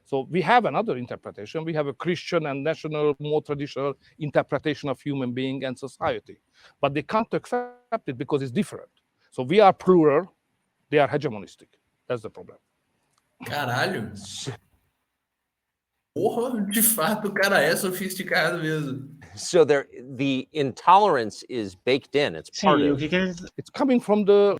So we have another interpretation. We have a Christian and national, more traditional interpretation of human being and society. But they can't accept it because it's different. So we are plural, they are hegemonistic. That's the problem. Caralho. Porra, de fato, o cara é sofisticado mesmo. So the intolerance is baked in. It's part of. It's coming from the.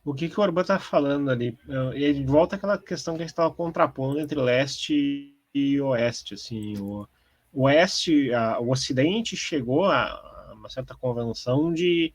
O que o Orbán está falando ali? Ele volta àquela questão que a gente estava contrapondo entre leste e oeste. Assim, o Ocidente chegou a uma certa convenção de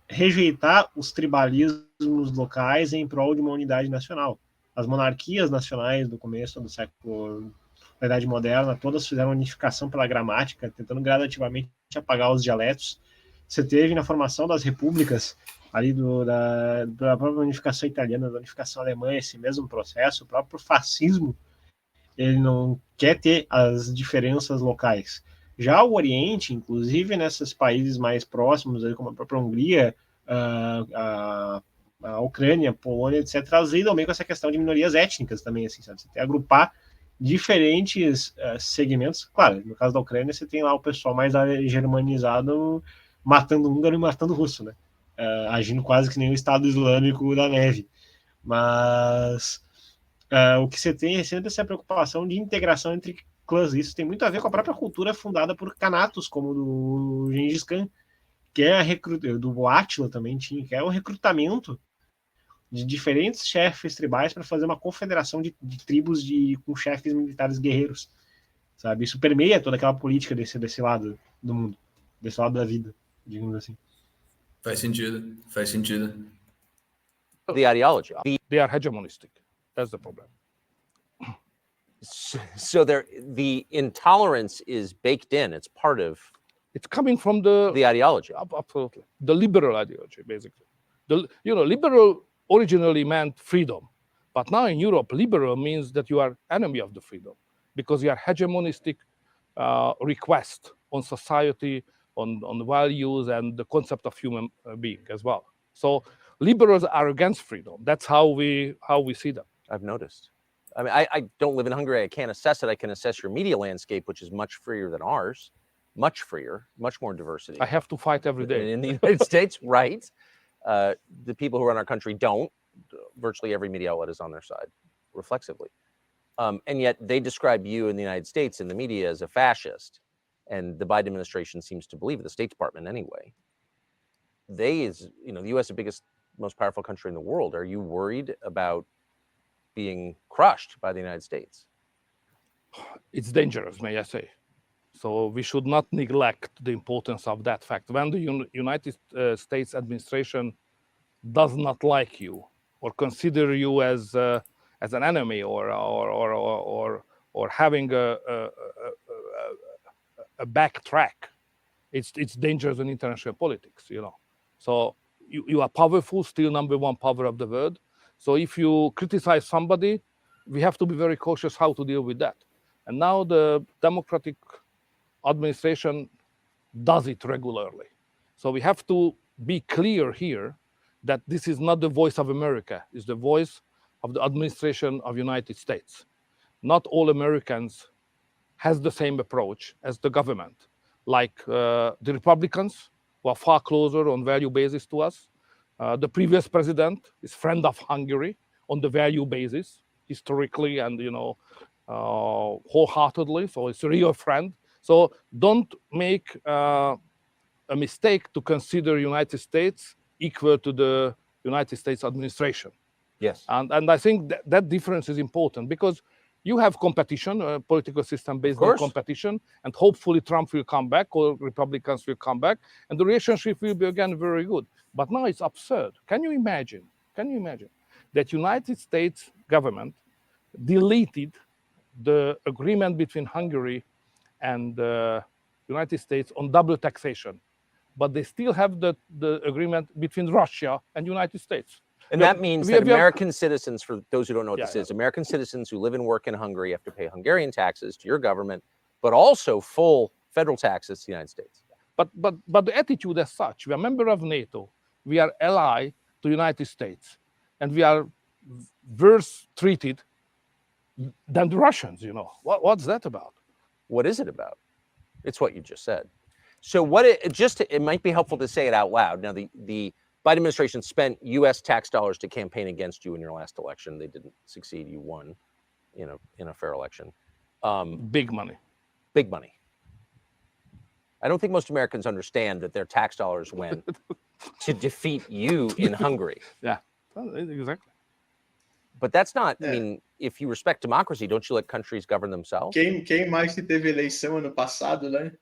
rejeitar os tribalismos locais em prol de uma unidade nacional. As monarquias nacionais do começo do século, da Idade Moderna, todas fizeram unificação pela gramática, tentando gradativamente apagar os dialetos. Você teve na formação das repúblicas ali da própria unificação italiana, da unificação alemã, esse mesmo processo. O próprio fascismo, ele não quer ter as diferenças locais. Já o Oriente, inclusive nesses países mais próximos, como a própria Hungria, a Ucrânia, a Polônia, etc., elas lidam bem com essa questão de minorias étnicas também, assim, sabe? Você tem que agrupar diferentes segmentos. Claro, no caso da Ucrânia, você tem lá o pessoal mais germanizado matando húngaro e matando russo, né? Agindo quase que nem o Estado Islâmico da neve. Mas o que você tem é sempre essa preocupação de integração entre clãs. Isso tem muito a ver com a própria cultura fundada por canatos, como o do Gengis Khan, que é do Átila também tinha, que é o recrutamento de diferentes chefes tribais para fazer uma confederação de tribos com chefes militares guerreiros, sabe? Isso permeia toda aquela política desse lado do mundo, desse lado da vida, digamos assim. Faz sentido, faz sentido. The ideology. They are hegemonistic. That's the problem. So the intolerance is baked in. It's part of It's coming from the ideology. Absolutely, the liberal ideology, basically. Liberal originally meant freedom, but now in Europe, liberal means that you are enemy of the freedom because you are hegemonistic request on society, on values and the concept of human being as well. So liberals are against freedom. That's how we see them. I've noticed. I mean, I don't live in Hungary. I can't assess it. I can assess your media landscape, which is much freer than ours, much freer, much more diversity. I have to fight every day. In the United States, right? The people who run our country don't. Virtually every media outlet is on their side, reflexively. And yet they describe you in the United States in the media as a fascist. And the Biden administration seems to believe it, the State Department anyway. The U.S. is the biggest, most powerful country in the world. Are you worried about being crushed by the United States? It's dangerous, may I say. So we should not neglect the importance of that fact. When the United States administration does not like you or consider you as an enemy or having a backtrack, it's dangerous in international politics, So you are powerful, still number one power of the world. So if you criticize somebody, we have to be very cautious how to deal with that. And now the Democratic administration does it regularly. So we have to be clear here that this is not the voice of America, it's the voice of the administration of United States. Not all Americans has the same approach as the government. Like the Republicans, who are far closer on value basis to us. The previous president is friend of Hungary on the value basis, historically and wholeheartedly. So it's a real friend. So don't make a mistake to consider United States equal to the United States administration. Yes. And I think that difference is important because you have competition, a political system based on competition, and hopefully Trump will come back or Republicans will come back, and the relationship will be again very good. But now it's absurd. Can you imagine that United States government deleted the agreement between Hungary and the United States on double taxation, but they still have the agreement between Russia and United States. And that means that American citizens, for those who don't know what this is, American citizens who live and work in Hungary have to pay Hungarian taxes to your government, but also full federal taxes to the United States. But the attitude as such, we are a member of NATO, we are ally to the United States, and we are worse treated than the Russians, What's that about? What is it about? It's what you just said. So it might be helpful to say it out loud. Now, the Biden administration spent U.S. tax dollars to campaign against you in your last election. They didn't succeed. You won in a fair election. Big money. Big money. I don't think most Americans understand that their tax dollars went to defeat you in Hungary. Yeah, exactly. But that's not, I mean, if you respect democracy, don't you let countries govern themselves? Quem mais que teve eleição ano passado, né?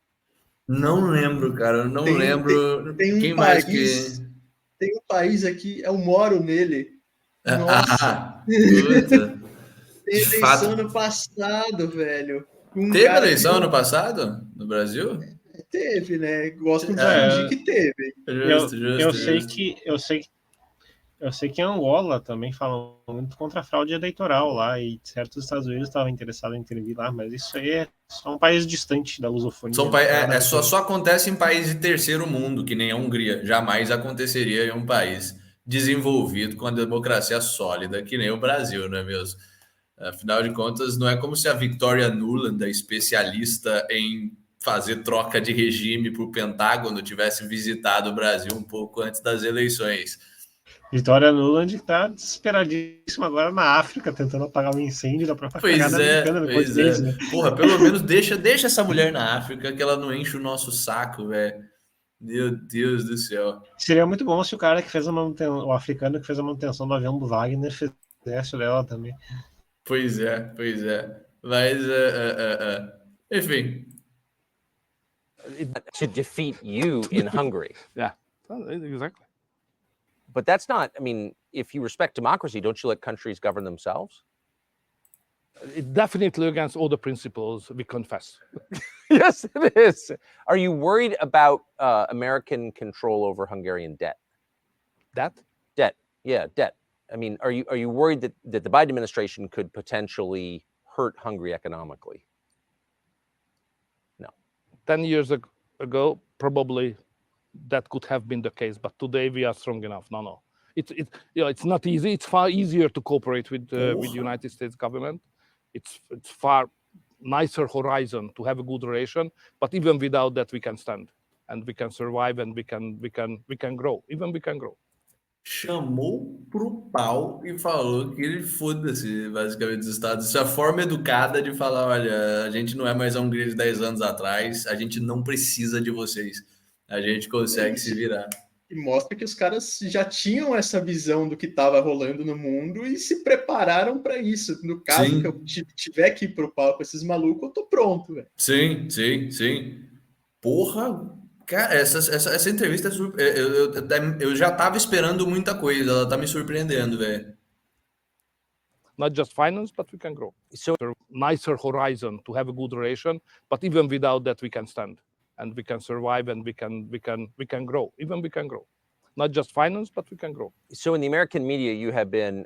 Não lembro, cara. Eu não lembro. Quem mais que... Tem um país aqui, eu moro nele. Nossa. Puta. Teve eleição ano passado, velho. Teve eleição ano passado no Brasil? Teve, né? Gostam de fingir que teve. Eu sei que em Angola também falam muito contra a fraude eleitoral lá, e certos Estados Unidos estavam interessados em intervir lá, mas isso aí é só um país distante da lusofonia. Só acontece em países de terceiro mundo, que nem a Hungria. Jamais aconteceria em um país desenvolvido com a democracia sólida, que nem o Brasil, não é mesmo? Afinal de contas, não é como se a Victoria Nuland, especialista em fazer troca de regime para o Pentágono tivesse visitado o Brasil um pouco antes das eleições. Vitória Nuland está desesperadíssima agora na África, tentando apagar um incêndio da própria cagada americana no continente, né? Porra, pelo menos deixa essa mulher na África que ela não enche o nosso saco, velho. Meu Deus do céu. Seria muito bom se o cara que fez a manutenção, o africano que fez a manutenção do avião do Wagner fizesse o dela também. Pois é. Mas, enfim. To defeat you in Hungary. Yeah, exactly. But that's not, I mean, if you respect democracy, don't you let countries govern themselves? It definitely against all the principles we confess. Yes, it is. Are you worried about American control over Hungarian debt? That? Debt, yeah, debt. I mean, are you worried that the Biden administration could potentially hurt Hungary economically? No. 10 years ago, probably that could have been the case, but today we are strong enough. No. It's not easy. It's far easier to cooperate with the United States government. It's far nicer horizon to have a good relation, but even without that we can stand and we can survive and we can grow. Even we can grow. Chamou pro pau e falou que ele foda-se, basicamente, dos Estados. Isso é a forma educada de falar, olha, a gente não é mais a Hungria de 10 anos atrás, a gente não precisa de vocês. A gente consegue se virar. E mostra que os caras já tinham essa visão do que estava rolando no mundo e se prepararam para isso. No caso que eu tiver que ir pro pau com esses malucos, eu tô pronto, velho. Sim. Porra, cara, essa entrevista eu já tava esperando muita coisa, ela tá me surpreendendo, velho. Not just finance, but we can grow. So nicer horizon to have a good relation, but even without that we can stand and we can survive and we can grow. Even we can grow. Not just finance, but we can grow. So in the American media, you have been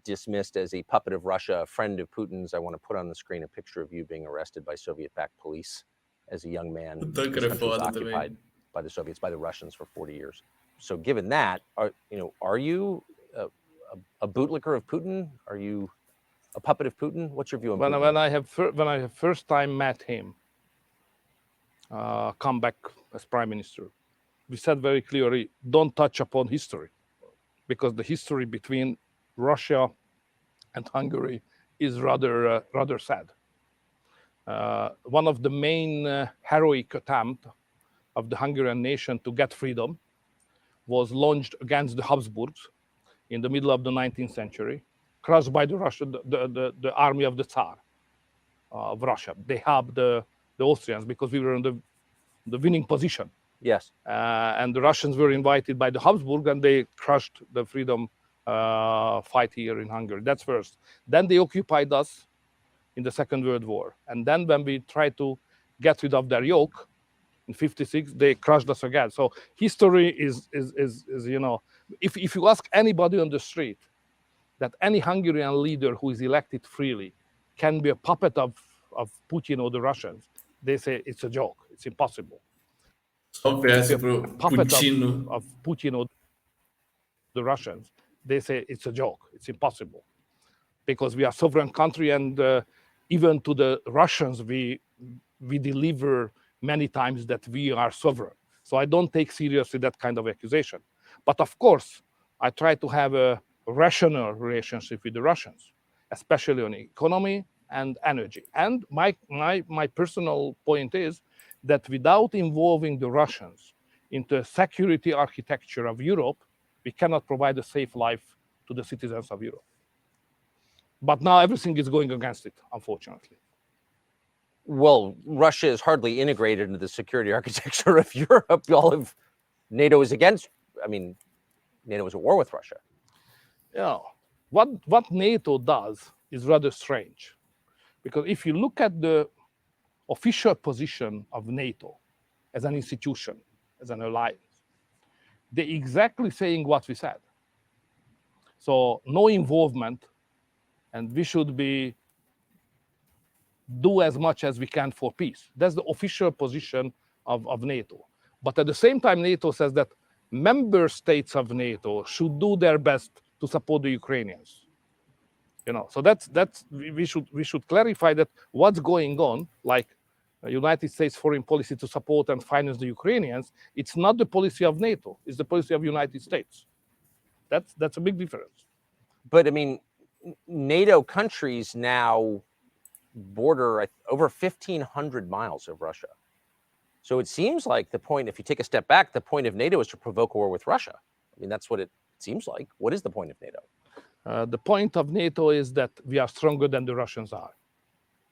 dismissed as a puppet of Russia, a friend of Putin's. I want to put on the screen a picture of you being arrested by Soviet-backed police as a young man. This country was occupied by the Soviets, by the Russians for 40 years. So given that, are you a bootlicker of Putin? Are you a puppet of Putin? What's your view on Putin? When I have first time met him, come back as prime minister, we said very clearly, don't touch upon history, because the history between Russia and Hungary is rather sad. One of the main heroic attempts of the Hungarian nation to get freedom was launched against the Habsburgs in the middle of the 19th century, crushed by the army of the Tsar of Russia. They helped the Austrians because we were in the winning position. Yes. And the Russians were invited by the Habsburg and they crushed the freedom fight here in Hungary. That's first. Then they occupied us in the Second World War. And then when we tried to get rid of their yoke in 1956, they crushed us again. So history is if you ask anybody on the street that any Hungarian leader who is elected freely can be a puppet of Putin or the Russians, they say it's a joke. It's impossible. Só peço pro Putin of Putin or the Russians, they say it's a joke. It's impossible, because we are a sovereign country, and even to the Russians, we deliver many times that we are sovereign. So I don't take seriously that kind of accusation. But of course, I try to have a rational relationship with the Russians, especially on economy and energy. And my personal point is that without involving the Russians into a security architecture of Europe, we cannot provide a safe life to the citizens of Europe. But now everything is going against it, unfortunately. Well, Russia is hardly integrated into the security architecture of Europe. All of NATO is against, NATO is at war with Russia. Yeah, what NATO does is rather strange, because if you look at the official position of NATO as an institution, as an alliance, they're exactly saying what we said. So no involvement, and we should do as much as we can for peace. That's the official position of NATO. But at the same time, NATO says that member states of NATO should do their best to support the Ukrainians. So that's we should clarify that what's going on, like United States foreign policy to support and finance the Ukrainians, it's not the policy of NATO, it's the policy of United States. That's a big difference. But I mean, NATO countries now border over 1,500 miles of Russia. So it seems like the point, if you take a step back, the point of NATO is to provoke a war with Russia. I mean, that's what it seems like. What is the point of NATO? The point of NATO is that we are stronger than the Russians are.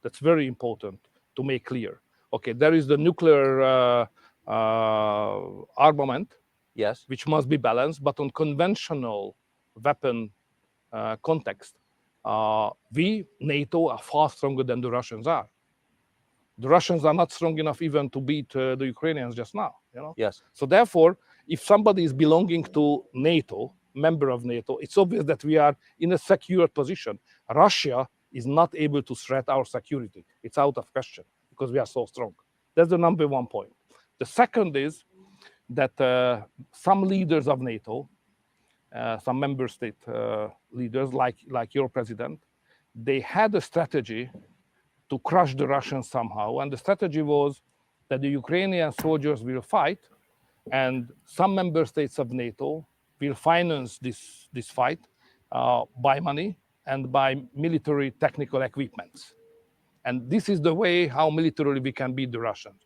That's very important to make clear. Okay, there is the nuclear armament, Yes. which must be balanced, but on conventional weapon context, we, NATO, are far stronger than the Russians are. The Russians are not strong enough even to beat the Ukrainians just now, you know? Yes. So therefore, if somebody is belonging to NATO, member of NATO, it's obvious that we are in a secure position. Russia is not able to threat our security. It's out of question because we are so strong. That's the number one point. The second is that some leaders of NATO, some member state leaders like your president, they had a strategy to crush the Russians somehow. And the strategy was that the Ukrainian soldiers will fight and some member states of NATO will finance this fight by money and by military technical equipments. And this is the way how militarily we can beat the Russians.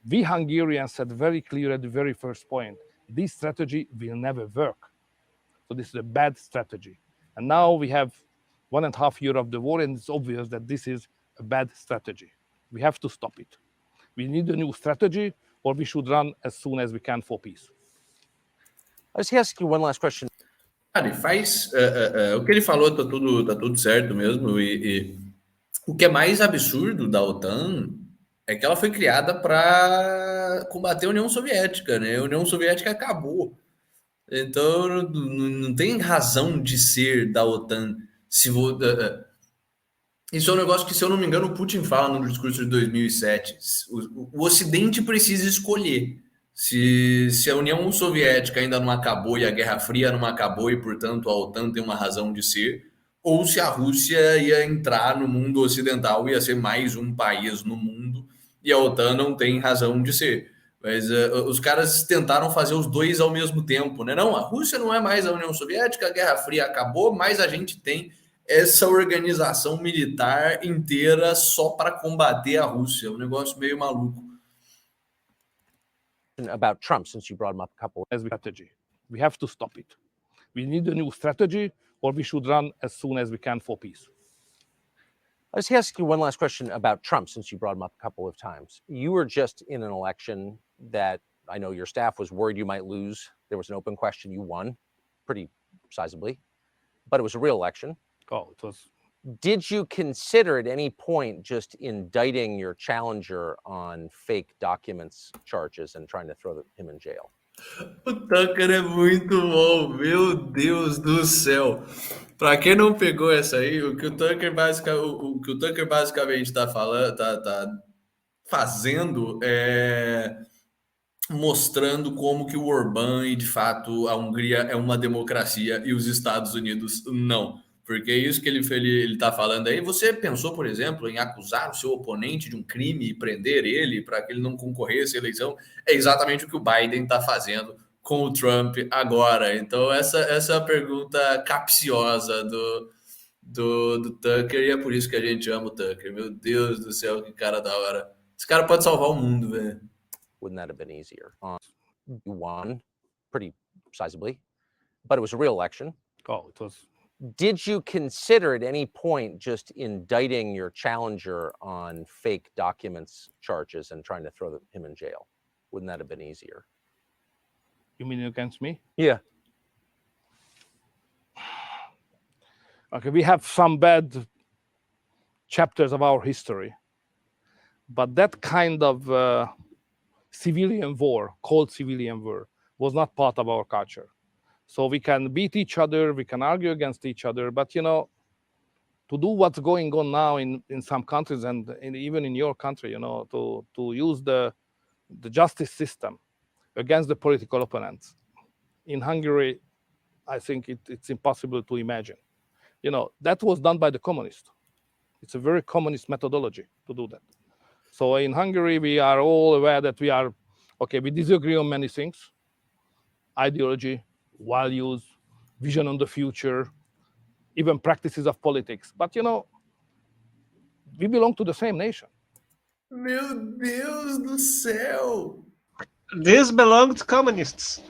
We Hungarians said very clear at the very first point, this strategy will never work. So this is a bad strategy. And now we have 1.5 years of the war, and it's obvious that this is a bad strategy. We have to stop it. We need a new strategy, or we should run as soon as we can for peace. I'll just ask you one last question. Cara, e faz o que ele falou, tá tudo certo mesmo. E o que é mais absurdo da OTAN é que ela foi criada para combater a União Soviética, né? A União Soviética acabou. Então não tem razão de ser da OTAN. Isso é um negócio que, se eu não me engano, o Putin fala no discurso de 2007. O Ocidente precisa escolher. Se a União Soviética ainda não acabou e a Guerra Fria não acabou e, portanto, a OTAN tem uma razão de ser, ou se a Rússia ia entrar no mundo ocidental, ia ser mais um país no mundo e a OTAN não tem razão de ser. Mas os caras tentaram fazer os dois ao mesmo tempo, né? Não, a Rússia não é mais a União Soviética, a Guerra Fria acabou, mas a gente tem essa organização militar inteira só para combater a Rússia. É um negócio meio maluco. About Trump, since you brought him up a couple. As strategy, we have to stop it. We need a new strategy, or we should run as soon as we can for peace. I'll just ask you one last question about Trump, since you brought him up a couple of times. You were just in an election that I know your staff was worried you might lose. There was an open question. You won pretty sizably, but it was a real election. Oh, it was. Did you consider at any point just indicting your challenger on fake documents charges and trying to throw him in jail? O Tucker é muito bom, meu Deus do céu. Para quem não pegou essa aí, o que o Tucker basicamente está falando, tá fazendo é mostrando como que o Orbán e de fato a Hungria é uma democracia e os Estados Unidos não. Porque é isso que ele está falando aí. Você pensou, por exemplo, em acusar o seu oponente de um crime e prender ele para que ele não concorresse à eleição? É exatamente o que o Biden está fazendo com o Trump agora. Então, essa é a pergunta capciosa do Tucker, e é por isso que a gente ama o Tucker. Meu Deus do céu, que cara da hora. Esse cara pode salvar o mundo, velho. Wouldn't that have been easier? You won pretty sizably, but it was a real election. Oh, it was. Did you consider at any point just indicting your challenger on fake documents charges and trying to throw him in jail? Wouldn't that have been easier? You mean against me? Yeah. Okay, we have some bad chapters of our history, but that kind of civilian war, cold civilian war, was not part of our culture. So we can beat each other, we can argue against each other, but you know, to do what's going on now in some countries and even in your country, you know, to use the justice system against the political opponents. In Hungary, I think it's impossible to imagine. You know, that was done by the communists. It's a very communist methodology to do that. So in Hungary, we are all aware that we disagree on many things: ideology, values, vision on the future, even practices of politics. But we belong to the same nation. Meu Deus do céu! This belongs to communists.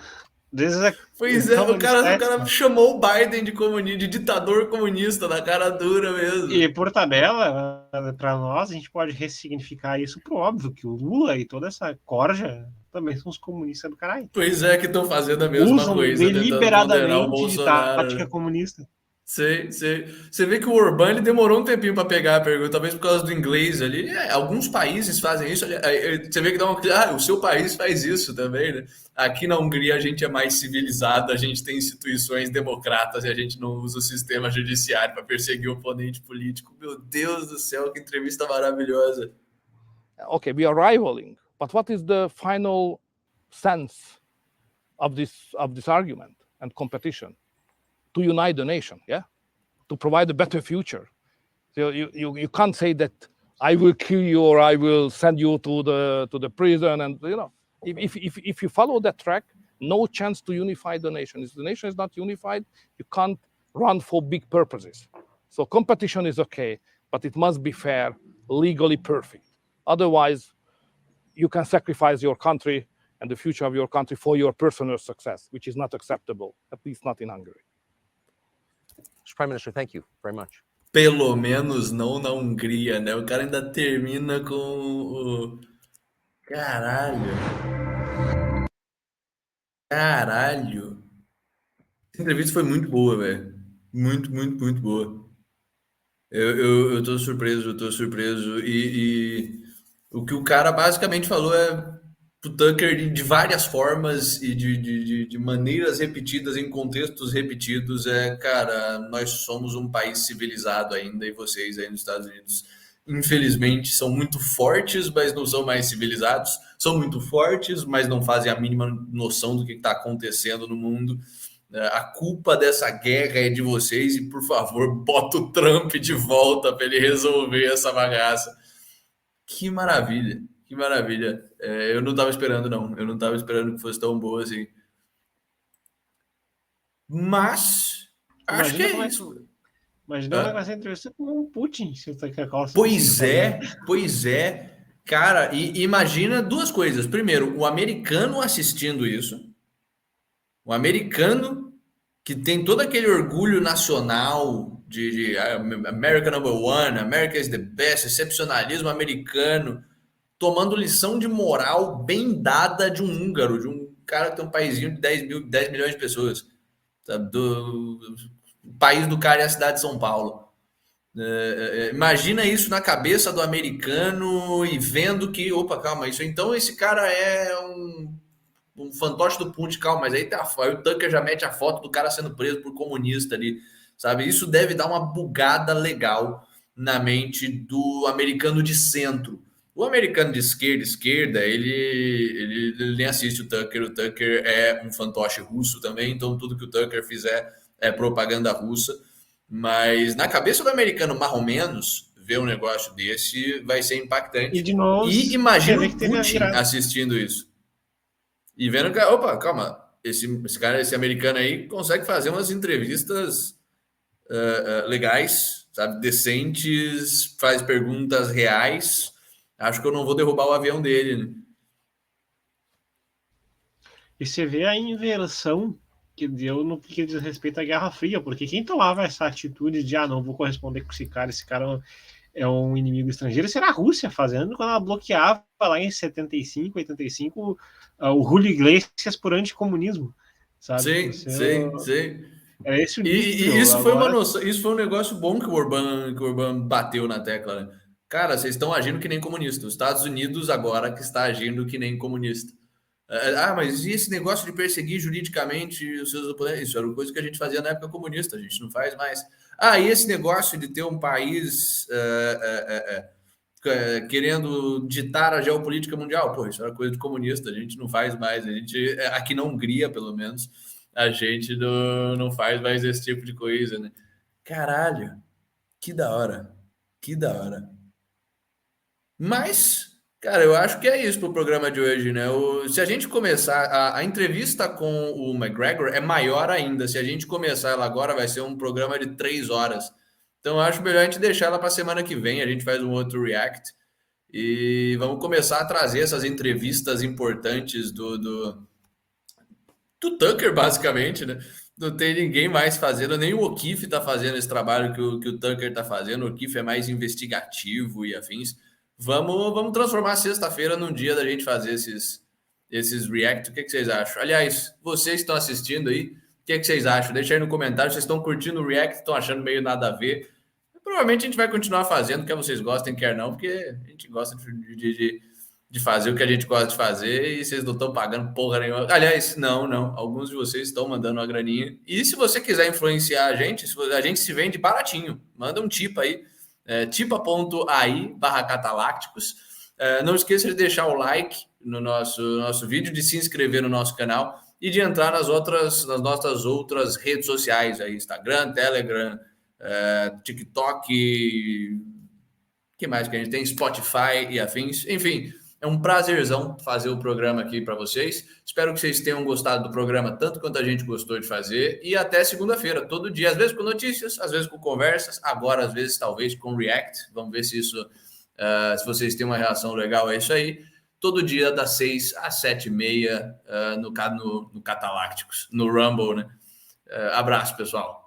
This is a Pois é, o communist cara statesman. chamou o Biden de ditador comunista, na cara dura mesmo. E por tabela, para nós, a gente pode ressignificar isso pro óbvio, que o Lula e toda essa corja também são os comunistas do caralho. Pois é, que estão fazendo a mesma Usam coisa, tentando condenar o deliberadamente de Bolsonaro. tática comunista. Você vê que o Orbán ele demorou um tempinho para pegar a pergunta, talvez por causa do inglês ali. Alguns países fazem isso. Você vê que o seu país faz isso também, né? Aqui na Hungria a gente é mais civilizado, a gente tem instituições democratas e a gente não usa o sistema judiciário para perseguir o oponente político. Meu Deus do céu, que entrevista maravilhosa. Okay, we are rivaling, but what is the final sense of this argument and competition? To unite the nation, yeah, to provide a better future. So you can't say that I will kill you or I will send you to the prison, and if you follow that track, no chance to unify the nation. If the nation is not unified, you can't run for big purposes. So competition is okay, but it must be fair, legally perfect. Otherwise, you can sacrifice your country and the future of your country for your personal success, which is not acceptable, at least not in Hungary. Mr. Prime Minister, thank you very much. Pelo menos não na Hungria, né? O cara ainda termina com o... Caralho. Essa entrevista foi muito boa, velho. Muito, muito, muito boa. Eu tô surpreso. E o que o cara basicamente falou é pro Tucker de várias formas e de maneiras repetidas, em contextos repetidos, cara, nós somos um país civilizado ainda e vocês aí nos Estados Unidos, infelizmente, são muito fortes, mas não são mais civilizados, são muito fortes, mas não fazem a mínima noção do que está acontecendo no mundo. A culpa dessa guerra é de vocês e, por favor, bota o Trump de volta para ele resolver essa bagaça. Que maravilha. Que maravilha. Eu não estava esperando, não. Eu não estava esperando que fosse tão boa assim. Mas, acho que é isso. Imagina essa entrevista com o Putin. Se Pois é. Cara, e imagina duas coisas. Primeiro, o americano assistindo isso. O americano que tem todo aquele orgulho nacional de America number one, America is the best, excepcionalismo americano, tomando lição de moral bem dada de um húngaro, de um cara que tem um paísinho de 10 milhões de pessoas, sabe? Do país do cara é a cidade de São Paulo. Imagina isso na cabeça do americano e vendo que, opa, calma, isso então esse cara é um fantoche do Punch, calma, mas aí o Tucker já mete a foto do cara sendo preso por comunista ali, sabe? Isso deve dar uma bugada legal na mente do americano de centro. O americano de esquerda, ele nem assiste o Tucker é um fantoche russo também, então tudo que o Tucker fizer é propaganda russa, mas na cabeça do americano marromenos, ver um negócio desse vai ser impactante. E de novo, imagina o Putin assistindo isso. E vendo que, opa, calma, esse americano aí consegue fazer umas entrevistas legais, sabe, decentes, faz perguntas reais. Acho que eu não vou derrubar o avião dele, né? E você vê a inversão que deu no que diz respeito à Guerra Fria, porque quem tomava essa atitude de não vou corresponder com esse cara é um inimigo estrangeiro, isso era a Rússia fazendo quando ela bloqueava lá em 75, 85 o Julio Iglesias por anticomunismo, sabe? Sim. É esse o nível. E isso foi uma noção, isso foi um negócio bom que o Orbán bateu na tecla, né? Cara, vocês estão agindo que nem comunista. Os Estados Unidos agora que está agindo que nem comunista. Mas e esse negócio de perseguir juridicamente os seus oponentes? Isso era uma coisa que a gente fazia na época comunista, a gente não faz mais. E esse negócio de ter um país querendo ditar a geopolítica mundial? Pô, isso era coisa de comunista, a gente não faz mais. A gente, aqui na Hungria, pelo menos, a gente não faz mais esse tipo de coisa, né? Caralho, que da hora. Mas Cara, eu acho que é isso pro programa de hoje, né? Se a gente começar, a entrevista com o McGregor é maior ainda. Se a gente começar ela agora, vai ser um programa de 3 horas. Então, eu acho melhor a gente deixar ela para semana que vem. A gente faz um outro react e vamos começar a trazer essas entrevistas importantes do Tucker, basicamente, né? Não tem ninguém mais fazendo, nem o O'Keefe está fazendo esse trabalho que o Tucker está fazendo. O O'Keefe é mais investigativo e afins. Vamos transformar sexta-feira num dia da gente fazer esses react. O que vocês acham? Aliás, vocês que estão assistindo aí, o que vocês acham? Deixa aí no comentário. Vocês estão curtindo o react, estão achando meio nada a ver. Provavelmente a gente vai continuar fazendo, quer vocês gostem, quer não, porque a gente gosta de fazer o que a gente gosta de fazer e vocês não estão pagando porra nenhuma. Aliás, não. Alguns de vocês estão mandando uma graninha. E se você quiser influenciar a gente se vende baratinho. Manda um tip aí, tipa.ai/catalácticos. Não esqueça de deixar o like no nosso vídeo, de se inscrever no nosso canal e de entrar nas nossas outras redes sociais, aí, Instagram, Telegram, TikTok, que mais que a gente tem? Spotify e afins. Enfim, é um prazerzão fazer o programa aqui para vocês. Espero que vocês tenham gostado do programa tanto quanto a gente gostou de fazer. E até segunda-feira, todo dia, às vezes com notícias, às vezes com conversas, agora às vezes talvez com react. Vamos ver se isso, se vocês têm uma reação legal a isso aí. Todo dia das 6 às 7h30 no Catalácticos, no Rumble, né? Abraço, pessoal.